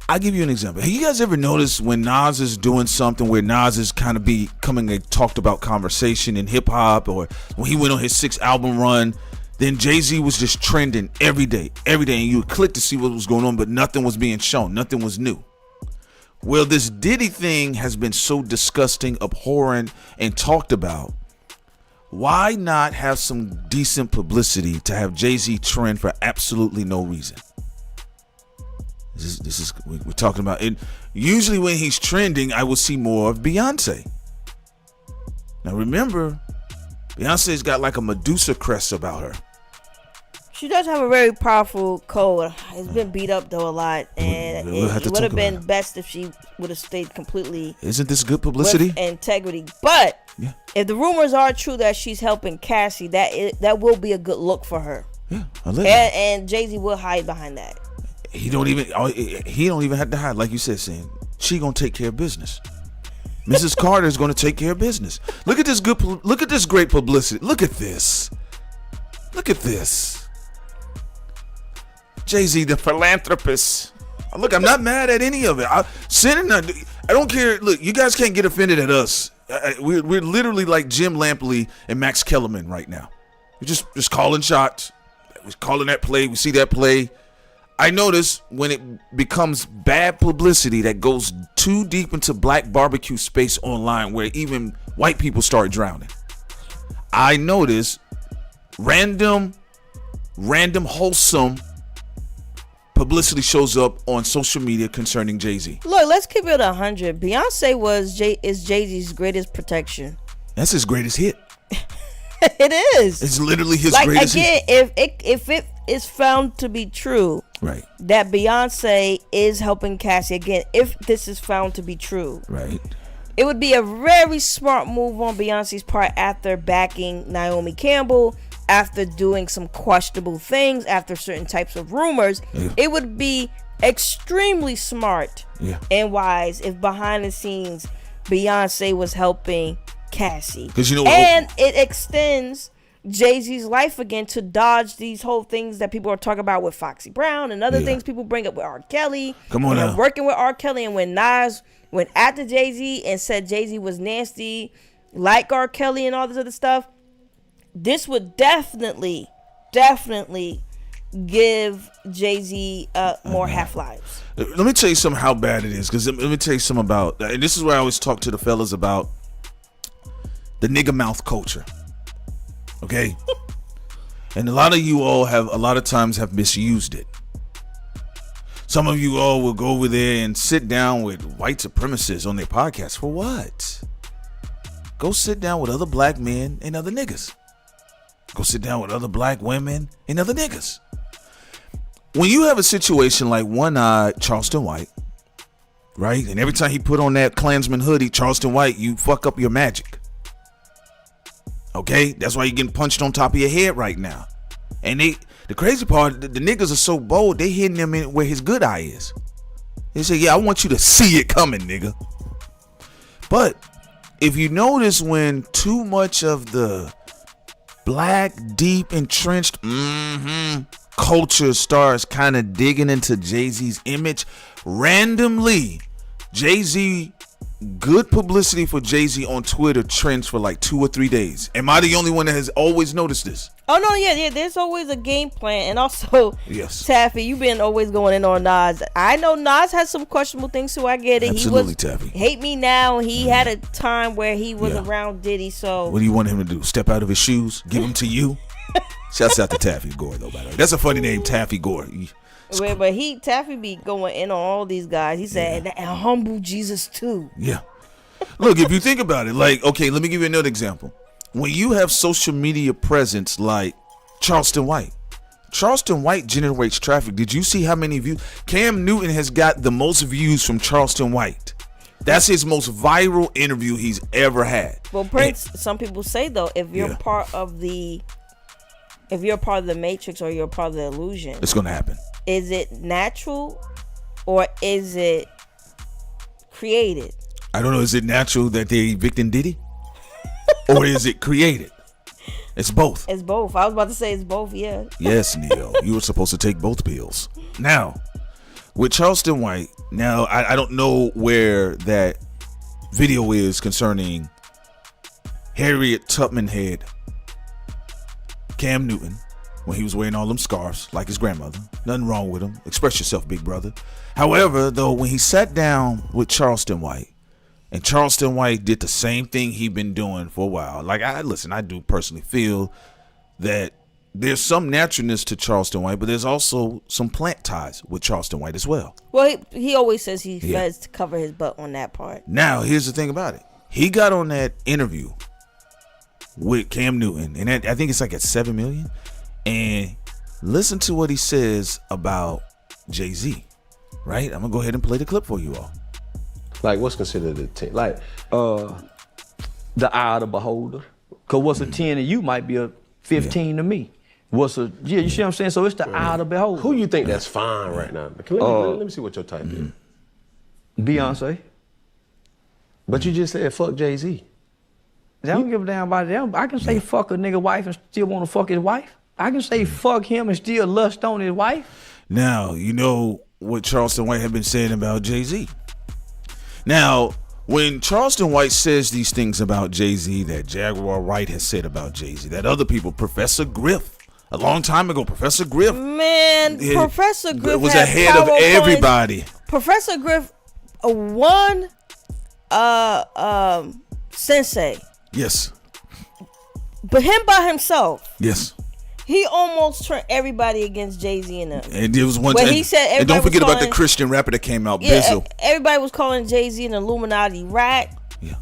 I'll give you an example. Have you guys ever noticed when Nas is doing something where Nas is kind of becoming a talked about conversation in hip hop, or when he went on his 6th album run, then Jay-Z was just trending every day, and you would click to see what was going on, but nothing was being shown, nothing was new. Well, this Diddy thing has been so disgusting, abhorrent, and talked about. Why not have some decent publicity to have Jay-Z trend for absolutely no reason? This is we're talking about it. Usually when he's trending, I will see more of Beyonce. Now remember, Beyonce's got like a Medusa crest about her. She does have a very powerful code. It's been beat up though a lot, and it would have been best if she would have stayed completely. Isn't this good publicity? With integrity. But if the rumors are true that she's helping Cassie, that will be a good look for her. Yeah, and Jay-Z will hide behind that. He don't even have to hide, like you said, saying she gonna take care of business. Mrs. Carter is gonna take care of business. Look at this great publicity. Look at this. Jay-Z, the philanthropist. Look, I'm not mad at any of it. I don't care. Look, you guys can't get offended at us. We're literally like Jim Lampley and Max Kellerman right now. We're just calling shots. We're calling that play. We see that play. I notice when it becomes bad publicity that goes too deep into Black barbecue space online, where even white people start drowning. I notice random wholesome publicity shows up on social media concerning Jay-Z. Look, let's keep it 100. Beyonce is Jay-Z's greatest protection. That's his greatest hit. It is. It's literally his greatest hit. If it is found to be true, right, that Beyonce is helping Cassie, again, if this is found to be true, right, it would be a very smart move on Beyonce's part after backing Naomi Campbell, after doing some questionable things, after certain types of rumors. It would be extremely smart and wise if behind the scenes Beyonce was helping Cassie. And it extends Jay-Z's life again to dodge these whole things that people are talking about with Foxy Brown and other things people bring up with R. Kelly. Come on now. Working with R. Kelly, and when Nas went after Jay-Z and said Jay-Z was nasty like R. Kelly and all this other stuff, this would definitely give Jay-Z more half-lives. Let me tell you something how bad it is, because let me tell you something about, and this is where I always talk to the fellas about the nigga mouth culture. Okay? And a lot of you all have a lot of times have misused it. Some of you all will go over there and sit down with white supremacists on their podcast. For what? Go sit down with other black men and other niggas. Go sit down with other black women and other niggas. When you have a situation like one-eyed Charleston White, right? And every time he put on that Klansman hoodie, Charleston White, you fuck up your magic. Okay? That's why you're getting punched on top of your head right now. And the crazy part, the niggas are so bold, they hitting him in where his good eye is. They say, yeah, I want you to see it coming, nigga. But if you notice, when too much of the black, deep, entrenched culture starts kind of digging into Jay-Z's image, randomly, Jay-Z, good publicity for Jay-Z on Twitter trends for like 2 or 3 days. Am I the only one that has always noticed this? Oh no, yeah, there's always a game plan. And also, yes, Taffy, you've been always going in on Nas. I know Nas has some questionable things, so I get it. Absolutely, he was Taffy. Hate Me Now. He had a time where he was around Diddy. So what do you want him to do? Step out of his shoes? Give them to you? Shouts out to Taffy Gore, though, by the way. That's a funny name, Taffy Gore. But Taffy be going in on all these guys. He said, and humble Jesus too. Yeah. Look, if you think about it, like, okay, let me give you another example. When you have social media presence like Charleston White, Charleston White generates traffic. Did you see how many views? Cam Newton has got the most views from Charleston White. That's his most viral interview he's ever had. Well, Prince, some people say though, if you're part of the Matrix or you're part of the illusion, it's gonna happen. Is it natural or is it created? I don't know. Is it natural that they're evicting Diddy, or is it created? It's both. It's both. I was about to say it's both. Yeah. Yes, Neo. You were supposed to take both pills. Now, with Charleston White, now I don't know where that video is concerning Harriet Tubman head Cam Newton when he was wearing all them scarves like his grandmother. Nothing wrong with him. Express yourself, big brother. However, though, when he sat down with Charleston White, and Charleston White did the same thing he'd been doing for a while. Like, I do personally feel that there's some naturalness to Charleston White, but there's also some plant ties with Charleston White as well. Well, he always says he feds to cover his butt on that part. Now, here's the thing about it. He got on that interview with Cam Newton, and I think it's like at 7 million. And listen to what he says about Jay-Z, right? I'm going to go ahead and play the clip for you all. Like, what's considered a 10? Like, the eye of the beholder. Because what's a 10 to you might be a 15 to me. You see what I'm saying? So it's the eye of the beholder. Who you think that's fine right now? Let me see what your type is. Beyonce. But you just said fuck Jay-Z. I don't give a damn about them. I can say fuck a nigga wife and still want to fuck his wife. I can say fuck him and still lust on his wife. Now, you know what Charleston White had been saying about Jay-Z. Now, when Charleston White says these things about Jay-Z that Jaguar Wright has said about Jay-Z, that other people, Professor Griff, a long time ago, Professor Griff. Man, Professor Griff was ahead of everybody. Professor Griff, one sensei. Yes. But him by himself. Yes. He almost turned everybody against Jay-Z and them. And there was one time. He said, and don't forget about the Christian rapper that came out, Bizzle. Everybody was calling Jay-Z an Illuminati rat. Yeah.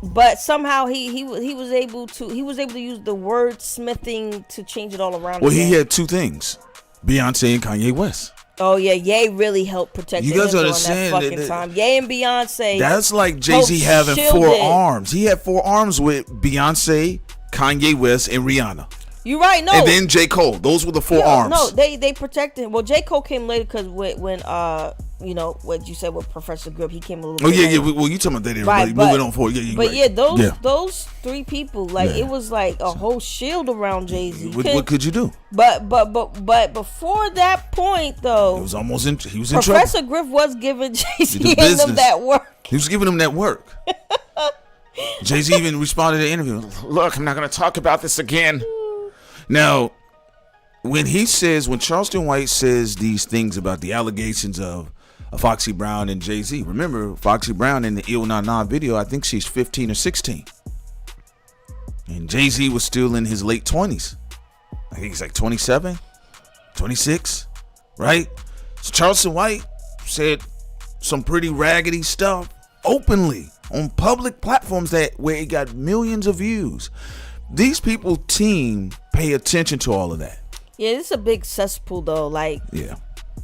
But somehow he was able to use the word smithing to change it all around. Well, he had two things: Beyonce and Kanye West. Oh yeah, Ye really helped protect you guys understand that fucking time. Ye and Beyonce. That's like Jay-Z having 4 arms. He had 4 arms with Beyonce, Kanye West, and Rihanna. You're right. No. And then J. Cole. Those were the 4 arms. No, they protected him. Well, J. Cole came later because when what you said with Professor Grip, he came a little. Oh bit yeah. later. Well, you talking about that? Everybody moving on forward. Yeah, but right. those 3 people, like it was like a whole shield around Jay-Z. What could you do? But before that point though, he was almost in. He was in Professor trouble. Griff was giving Jay-Z and them that work. He was giving him that work. Jay-Z even responded to the interview. Look, I'm not going to talk about this again. Now, when Charleston White says these things about the allegations of Foxy Brown and Jay-Z, remember Foxy Brown in the Il Na Na video, I think she's 15 or 16. And Jay-Z was still in his late 20s. I think he's like 27, 26, right? So Charleston White said some pretty raggedy stuff openly on public platforms where it got millions of views. These people pay attention to all of that. Yeah, this is a big cesspool though. Like, yeah.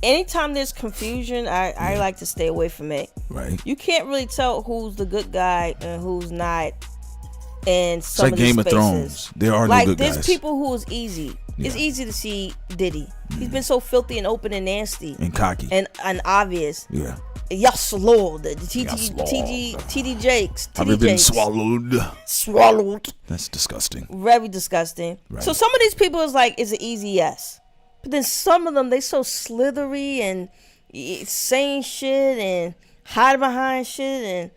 Anytime there's confusion, I like to stay away from it. Right. You can't really tell who's the good guy and who's not. And some it's like of Game these of Thrones. There are no good guys. There's people who is easy. Yeah. It's easy to see Diddy. He's been so filthy and open and nasty and cocky and obvious. Yeah. Yes, Lord. TD Jakes. I've been swallowed. That's disgusting. Very disgusting. Right. So some of these people is an easy yes. But then some of them, they so slithery and saying shit and hiding behind shit and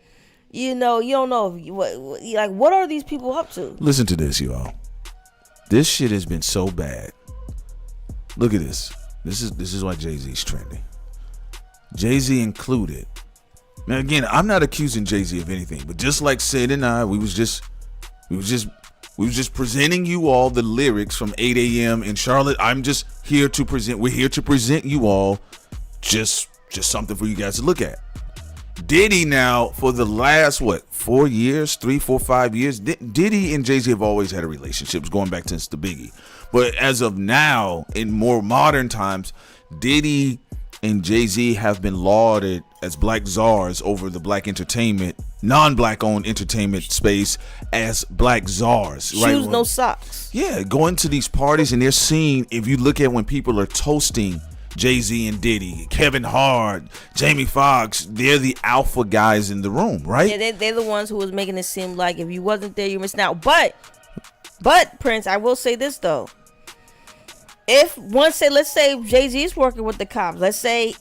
you don't know what are these people up to? Listen to this, y'all. This shit has been so bad. Look at this. This is why Jay-Z's trending. Jay-Z included. Now again, I'm not accusing Jay-Z of anything, but just like Sid and I, we was just presenting you all the lyrics from 8 a.m. in Charlotte. We're here to present you all just something for you guys to look at. Diddy now, for the last, 4 years, 3, 4, 5 years, Diddy and Jay-Z have always had a relationship, going back since the Biggie. But as of now, in more modern times, Diddy and Jay-Z have been lauded as black czars over the black entertainment, non-black owned entertainment space as black czars. Shoes, right? no socks. Yeah, going to these parties and they're seeing, if you look at when people are toasting Jay-Z and Diddy, Kevin Hart, Jamie Foxx, they're the alpha guys in the room, right? Yeah, they're the ones who was making it seem like if you wasn't there, you missed out. But Prince, I will say this though. Let's say Jay-Z's working with the cops. Let's say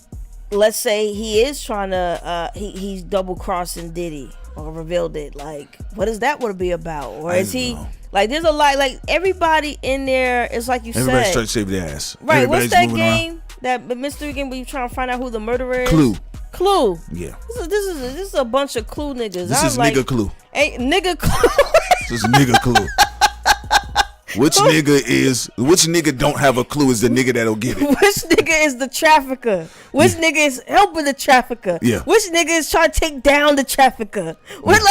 he is trying to he's double crossing Diddy or revealed it. Like, what is that would be about? Or is he like? There's a lot. Like everybody in there is like you Everybody's said. trying to save their ass. Right. Everybody's What's that moving game? around. That mystery game where you trying to find out who the murderer is? Clue. Yeah. This is a bunch of Clue niggas. This is nigga Clue. Ain't nigga Clue. This is nigga Clue. Which nigga don't have a clue is the nigga that'll get it. Which nigga is the trafficker? Which nigga is helping the trafficker? Yeah. Which nigga is trying to take down the trafficker? What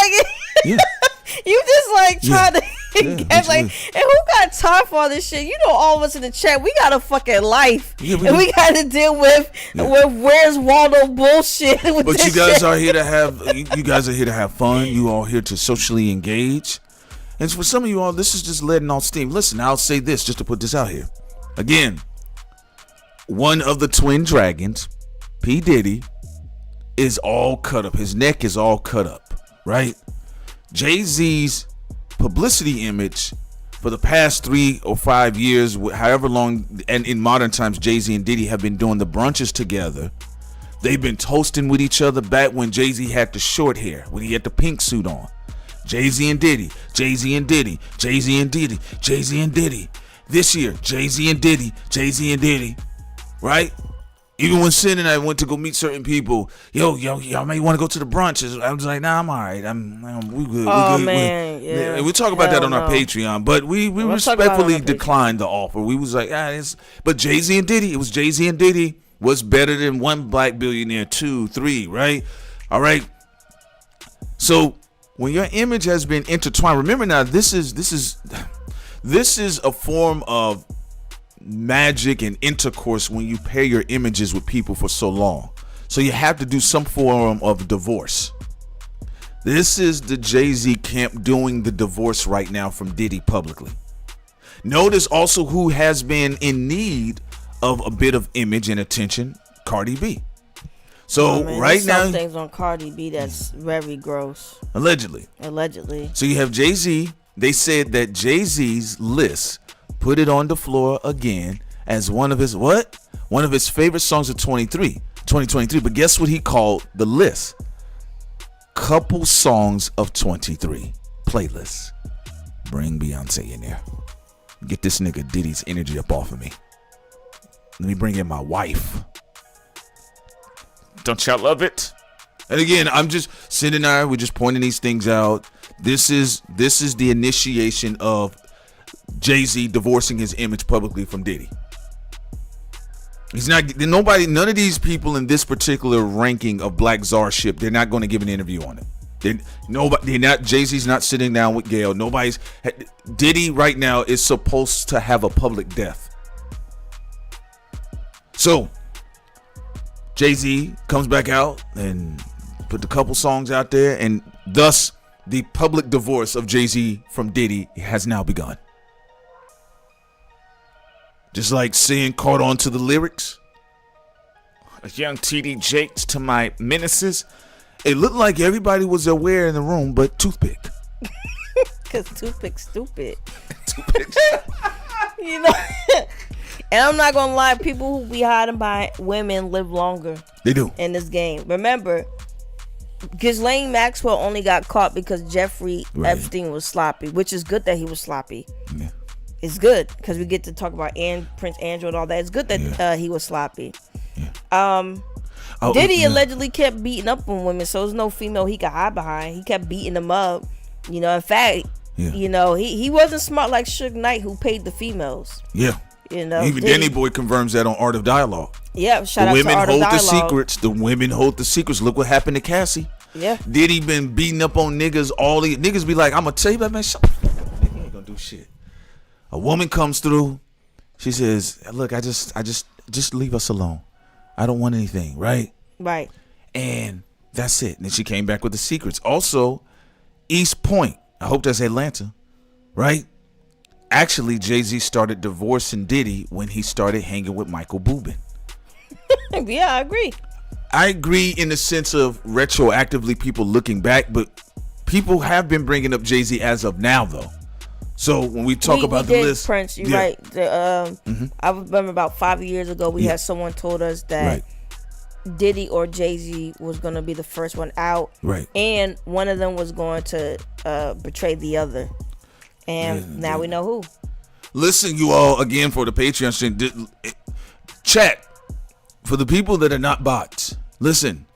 Yeah. You just like trying to guess like, yeah. and who got time for all this shit? You know, all of us in the chat, we got a fucking life, Yeah, and we got to deal with where's Waldo bullshit. With But this you guys shit. are here to have fun. You all here to socially engage. And for some of you all, this is just letting off steam. Listen, I'll say this just to put this out here. Again, one of the twin dragons, P. Diddy, is all cut up. His neck is all cut up, right? Jay-Z's publicity image for the past 3 or 5 years, however long, and in modern times, Jay-Z and Diddy have been doing the brunches together. They've been toasting with each other back when Jay-Z had the short hair, when he had the pink suit on. Jay-Z and Diddy, Jay-Z and Diddy, Jay-Z and Diddy, Jay-Z and Diddy. This year, Jay-Z and Diddy, Jay-Z and Diddy, right? Even when Sin and I went to go meet certain people, y'all may want to go to the brunches. I was like, nah, I'm all right. We good. Oh, we good. man, yeah. We talk about that on our Patreon, but we respectfully declined the offer. We was like, but Jay-Z and Diddy, it was Jay-Z and Diddy. What's better than one black billionaire, 2, 3, right? All right. So when your image has been intertwined, remember now, this is a form of magic and intercourse when you pair your images with people for so long. So you have to do some form of divorce. This is the Jay-Z camp doing the divorce right now from Diddy publicly. Notice also who has been in need of a bit of image and attention, Cardi B. So right now, some things on Cardi B that's very gross. Allegedly. So you have Jay-Z. They said that Jay-Z's list put it on the floor again as one of his favorite songs of 2023. But guess what he called the list? Couple songs of 23 playlist. Bring Beyonce in there. Get this nigga Diddy's energy up off of me. Let me bring in my wife. Don't y'all love it? And again, I'm just Sid and I, we're just pointing these things out. This is the initiation of Jay-Z divorcing his image publicly from Diddy. None of these people in this particular ranking of black czarship, they're not going to give an interview on it. Jay-Z's not sitting down with Gayle. Diddy right now is supposed to have a public death. So Jay-Z comes back out and put a couple songs out there, and thus the public divorce of Jay-Z from Diddy has now begun. Just like Sin caught on to the lyrics, a young TD Jakes to my Menaces. It looked like everybody was aware in the room but Toothpick. Cause Toothpick's stupid. You know. And I'm not gonna lie, people who be hiding by women live longer. They do. In this game. Remember, Ghislaine Maxwell only got caught because Jeffrey Epstein was sloppy, which is good that he was sloppy. Yeah. It's good because we get to talk about Prince Andrew and all that. It's good that he was sloppy. Yeah. Diddy allegedly kept beating up on women, so there's no female he could hide behind. He kept beating them up. In fact, he wasn't smart like Suge Knight, who paid the females. Yeah. You know, even Danny Boy confirms that on Art of Dialogue. Yeah, shout out to Art of Dialogue. The secrets. The women hold the secrets. Look what happened to Cassie. Yeah. Diddy been beating up on niggas. All the niggas be like, I'm gonna tell you that, man. Shut up. Nigga ain't gonna do shit. A woman comes through. She says, look, I just leave us alone. I don't want anything, right? Right. And that's it. And then she came back with the secrets. Also, East Point. I hope that's Atlanta, right? Actually, Jay-Z started divorcing Diddy when he started hanging with Michael Boobin. Yeah, I agree. I agree in the sense of retroactively people looking back, but people have been bringing up Jay-Z as of now, though. So when we talk about the list, Prince, you're right. I remember about 5 years ago, we had someone told us that Diddy or Jay-Z was going to be the first one out, right? And one of them was going to betray the other, and now we know who. Listen, you all, again, for the Patreon stream, chat for the people that are not bots. Listen,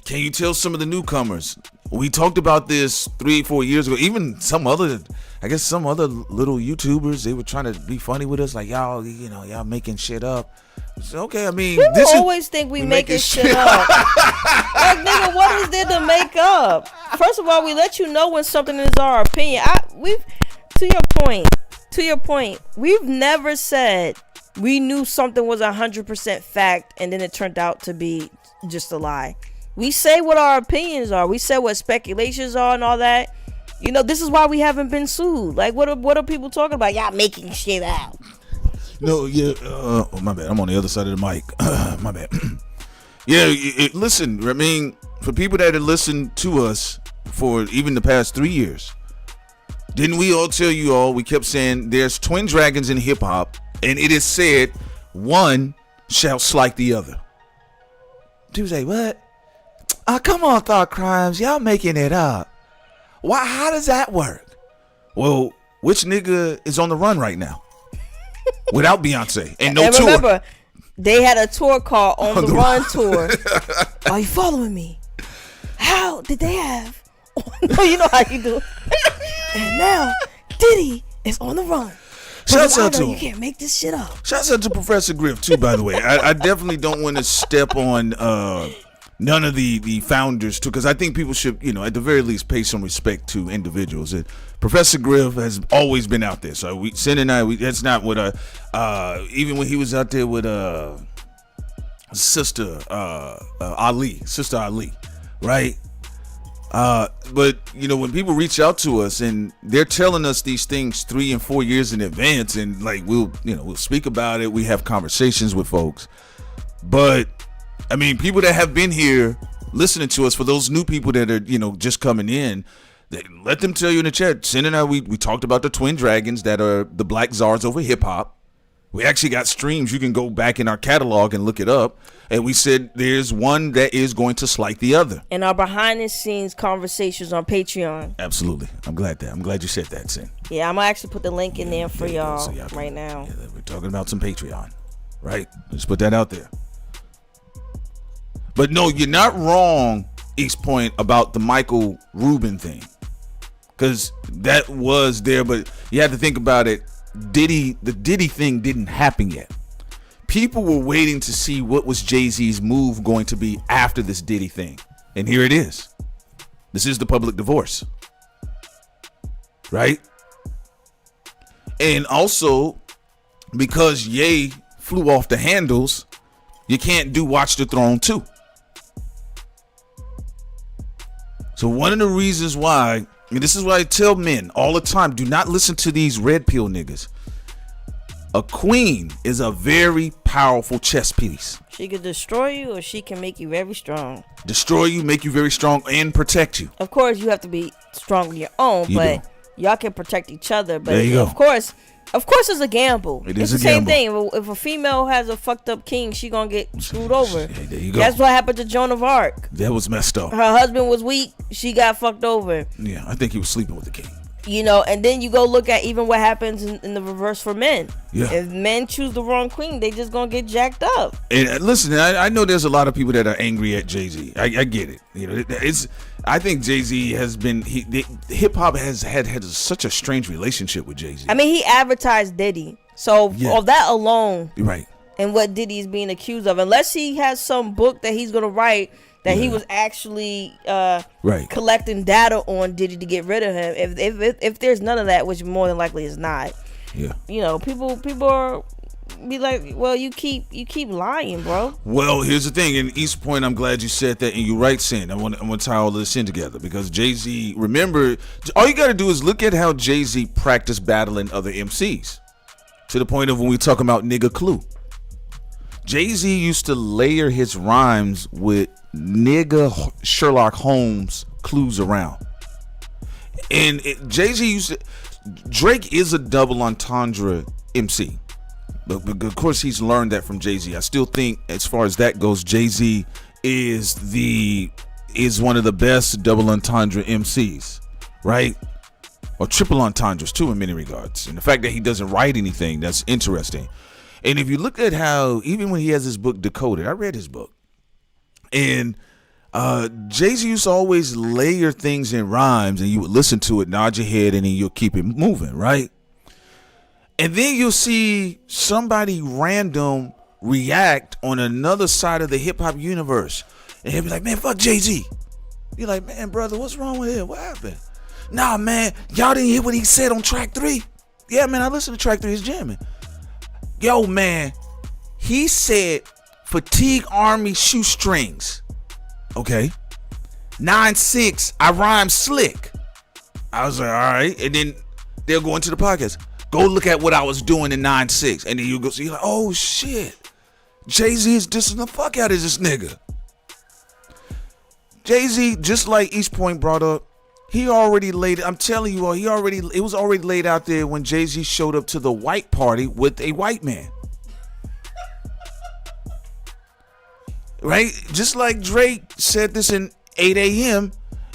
can you tell some of the newcomers? We talked about this 3-4 years ago. Even some other little YouTubers, they were trying to be funny with us, like y'all making shit up. So, okay, I mean, people always think we making shit up. Like, nigga, what is there to make up? First of all, we let you know when something is our opinion. To your point, we've never said we knew something was 100% fact and then it turned out to be just a lie. We say what our opinions are. We say what speculations are and all that. You know, this is why we haven't been sued. Like, what are people talking about? Y'all making shit out. No, yeah. My bad. I'm on the other side of the mic. My bad. Yeah, listen, I mean, for people that have listened to us for even the past 3 years, didn't we all tell you all, we kept saying there's twin dragons in hip hop, and it is said one shouts like the other. People say, what? Come on, Thought Crimes. Y'all making it up. Why? How does that work? Well, which nigga is on the run right now? Without Beyonce and no tour. Remember, they had a tour called On the Run Tour. Are you following me? How did they have? No, you know how you do. And now Diddy is on the run. Shouts out to him. You can't make this shit up. Shouts out to Professor Griff too, by the way. I definitely don't want to step on none of the founders too, because I think people should, at the very least, pay some respect to individuals. And Professor Griff has always been out there. So Sin and I, that's not what even when he was out there with Sister Ali, right? But when people reach out to us and they're telling us these things 3 and 4 years in advance, and like we'll speak about it, we have conversations with folks. But I mean, people that have been here listening to us, for those new people that are just coming in, let them tell you in the chat. Sin and I, we talked about the twin dragons that are the black czars over hip hop. We actually got streams. You can go back in our catalog and look it up. And we said there's one that is going to slight the other. And our behind the scenes conversations on Patreon. Absolutely. I'm glad you said that, Sin. Yeah, I'm gonna actually put the link in there for y'all right now. Yeah, we're talking about some Patreon, right? Let's put that out there. But no, you're not wrong, East Point, about the Michael Rubin thing. Because that was there, but you have to think about it. The Diddy thing didn't happen yet. People were waiting to see what was Jay-Z's move going to be after this Diddy thing. And here it is. This is the public divorce. Right? And also, because Ye flew off the handles, you can't do Watch the Throne 2. So one of the reasons why, and this is why I tell men all the time, do not listen to these red pill niggas. A queen is a very powerful chess piece. She can destroy you, or she can make you very strong. Destroy you, make you very strong, and protect you. Of course, you have to be strong on your own, but y'all can protect each other. But there you go. Of course, it's a gamble. It's the same thing. If a female has a fucked up king, she gonna get screwed over. Hey, there you go. That's what happened to Joan of Arc. That was messed up. Her husband was weak. She got fucked over. Yeah, I think he was sleeping with the king. And then you go look at even what happens in the reverse for men. Yeah. If men choose the wrong queen, they just gonna get jacked up. And listen, I know there's a lot of people that are angry at Jay-Z. I get it. I think Jay-Z has been, hip hop has had such a strange relationship with Jay-Z. I mean, he advertised Diddy. So of that alone, right, and what Diddy's being accused of, unless he has some book that he's gonna write that he was actually collecting data on Diddy to get rid of him. If there's none of that, which more than likely is not, people are be like, well, you keep lying, bro. Well, here's the thing. In East Point, I'm glad you said that, and you're right, Sin. I want to tie all this in together because Jay-Z. Remember, all you got to do is look at how Jay-Z practiced battling other MCs to the point of when we talk about nigga clue. Jay-Z used to layer his rhymes with nigga Sherlock Holmes clues around, and Jay-Z used to. Drake is a double entendre MC. But of course, he's learned that from Jay-Z. I still think, as far as that goes, Jay-Z is one of the best double entendre MCs, right? Or triple entendres too, in many regards. And the fact that he doesn't write anything, that's interesting. And if you look at how, even when he has his book Decoded, I read his book, and Jay-Z used to always layer things in rhymes, and you would listen to it, nod your head, and then you'll keep it moving, right? And then you'll see somebody random react on another side of the hip-hop universe. And he'll be like, man, fuck Jay-Z. You're like, man, brother, what's wrong with him? What happened? Nah, man, y'all didn't hear what he said on track 3? Yeah, man, I listened to track 3. He's jamming. Yo, man, he said fatigue army shoestrings. Okay. 9-6, I rhyme slick. I was like, all right. And then they'll go into the podcast. Go look at what I was doing in 9-6. And then you go see, like, oh shit. Jay-Z is dissing the fuck out of this nigga. Jay-Z, just like East Point brought up, he already laid it. I'm telling you all, it was already laid out there when Jay-Z showed up to the white party with a white man. Right? Just like Drake said this in 8 a.m.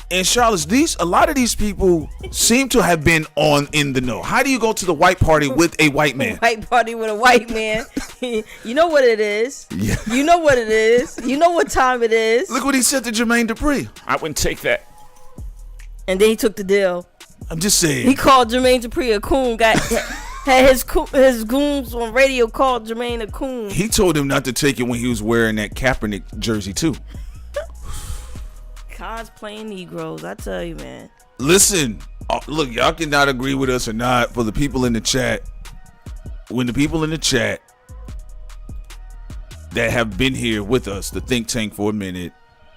in Charlotte. A lot of these people seem to have been in the know. How do you go to the white party with a white man? White party with a white man. You know what it is. Yeah. You know what it is. You know what time it is. Look what he said to Jermaine Dupri. I wouldn't take that. And then he took the deal. I'm just saying. He called Jermaine Dupri a coon. Had his goons on radio called Jermaine a coon. He told him not to take it when he was wearing that Kaepernick jersey too. Cosplaying Negroes, I tell you, man. Listen, look, y'all can not agree with us or not. For the people in the chat, when the people in the chat that have been here with us, the think tank for a minute,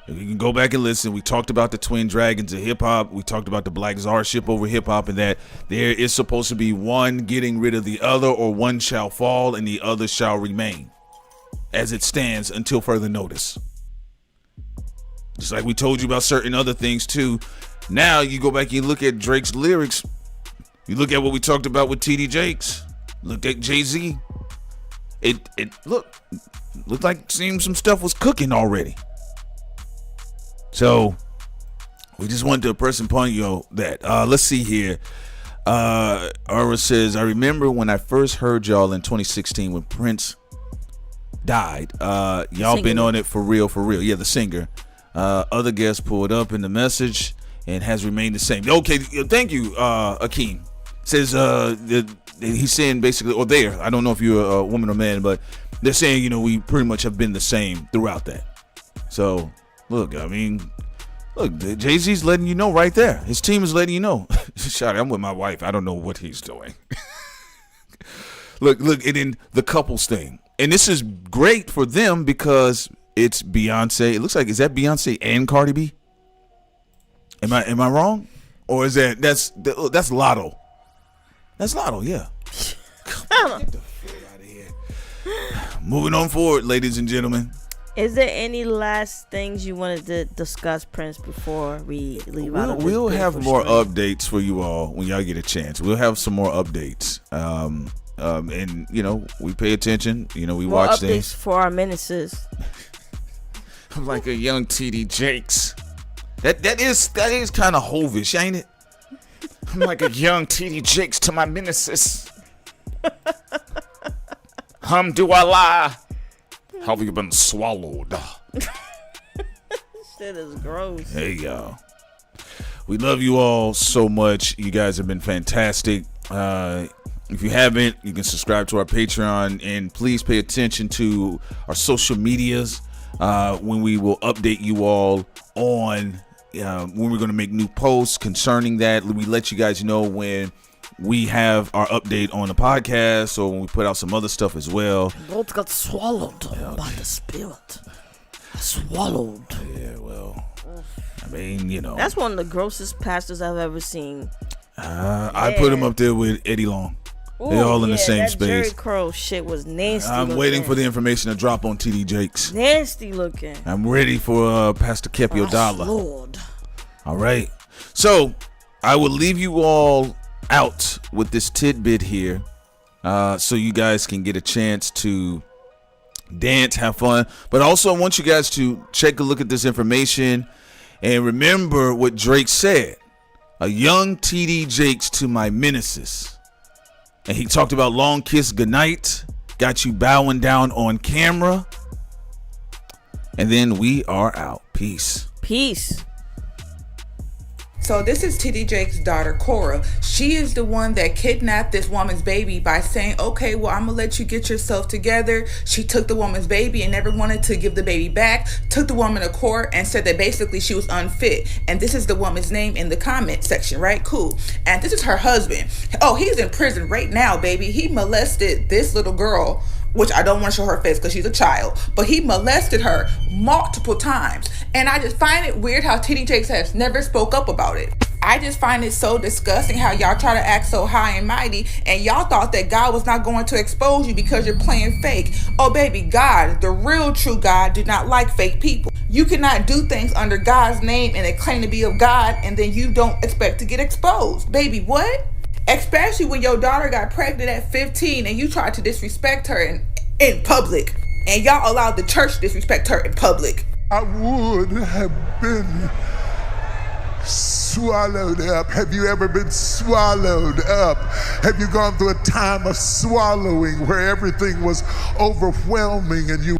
you can go back and listen. We talked about the twin dragons of hip hop. We talked about the black czarship over hip hop, and that there is supposed to be one getting rid of the other, or one shall fall and the other shall remain as it stands until further notice. Just like we told you about certain other things too. Now you go back and you look at Drake's lyrics. You look at what we talked about with TD Jakes. Look at Jay-Z. It looked like some stuff was cooking already. So we just wanted to press upon you that. Let's see here. Aura says, I remember when I first heard y'all in 2016 when Prince died. Y'all been on it for real. Yeah, the singer. Other guests pulled up in the message and has remained the same. Okay, thank you, Akeem. Says he's saying basically, or there, I don't know if you're a woman or man, but they're saying, we pretty much have been the same throughout that. So look, Jay-Z's letting you know right there. His team is letting you know. Shout out, I'm with my wife. I don't know what he's doing. look, and then the couples thing. And this is great for them because it's Beyonce. It looks like, is that Beyonce and Cardi B? Am I wrong? Or is that's Lotto? That's Lotto, yeah. Get the fuck out of here. Moving on forward, ladies and gentlemen. Is there any last things you wanted to discuss, Prince, before we leave out of this? We'll have more updates for you all when y'all get a chance. We'll have some more updates. And we pay attention. We more watch updates things for our menaces. I'm like a young TD Jakes. That is kind of hovish, ain't it? I'm like a young TD Jakes to my menaces. Do I lie? How have you been swallowed? Shit is gross. Hey, y'all. We love you all so much. You guys have been fantastic. If you haven't, you can subscribe to our Patreon, and please pay attention to our social medias when we will update you all on when we're going to make new posts concerning that. We let you guys know when we have our update on the podcast, or when we put out some other stuff as well. Both got swallowed by the spirit. Swallowed. Yeah, well, I mean, you know. That's one of the grossest pastors I've ever seen. I put him up there with Eddie Long. They're all in the same space. Jerry Curl shit was nasty. I'm waiting for the information to drop on TD Jakes. Nasty looking. I'm ready for Pastor Kepi Odala. Lord. All right. So I will leave you all out with this tidbit here, so you guys can get a chance to dance, have fun. But also I want you guys to take a look at this information and remember what Drake said. A young TD Jakes to my Menaces. And he talked about long kiss goodnight, got you bowing down on camera. And then we are out. Peace. Peace. So this is TD Jake's daughter, Cora. She is the one that kidnapped this woman's baby by saying, okay, well, I'm going to let you get yourself together. She took the woman's baby and never wanted to give the baby back, took the woman to court and said that basically she was unfit. And this is the woman's name in the comment section, right? Cool. And this is her husband. Oh, he's in prison right now, baby. He molested this little girl, which I don't want to show her face because she's a child, but he molested her multiple times. And I just find it weird how TD Jakes has never spoke up about it. I just find it so disgusting how y'all try to act so high and mighty, and y'all thought that God was not going to expose you because you're playing fake. Oh baby, God, the real true God, did not like fake people. You cannot do things under God's name and it claim to be of God, and then you don't expect to get exposed. Baby, what? Especially when your daughter got pregnant at 15 and you tried to disrespect her in public. And y'all allowed the church to disrespect her in public. I would have been swallowed up. Have you ever been swallowed up? Have you gone through a time of swallowing where everything was overwhelming and you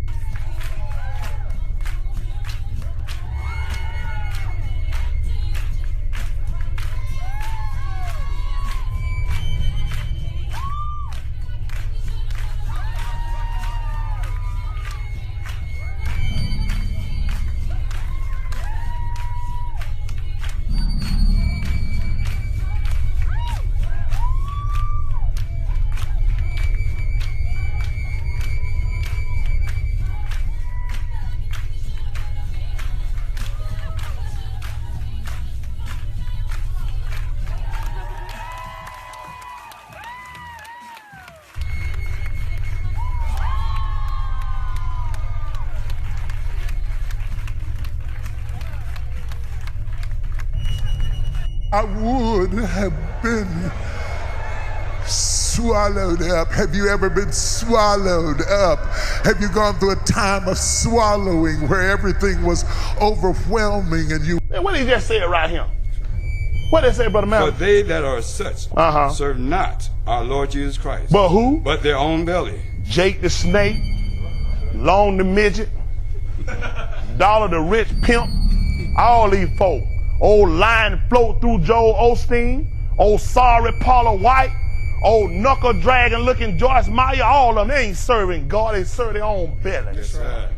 I would have been swallowed up. Have you ever been swallowed up? Have you gone through a time of swallowing where everything was overwhelming and you... Man, what did he just say right here? What did he say, Brother Malcolm? But they that are such serve not our Lord Jesus Christ. But who? But their own belly. Jake the snake, Long the midget, Dollar the rich pimp, all these folk. Old Lion Float through Joel Osteen, old Sorry Paula White, old Knuckle Dragon looking Joyce Meyer, all of them, they ain't serving God, they serve their own belly. That's right.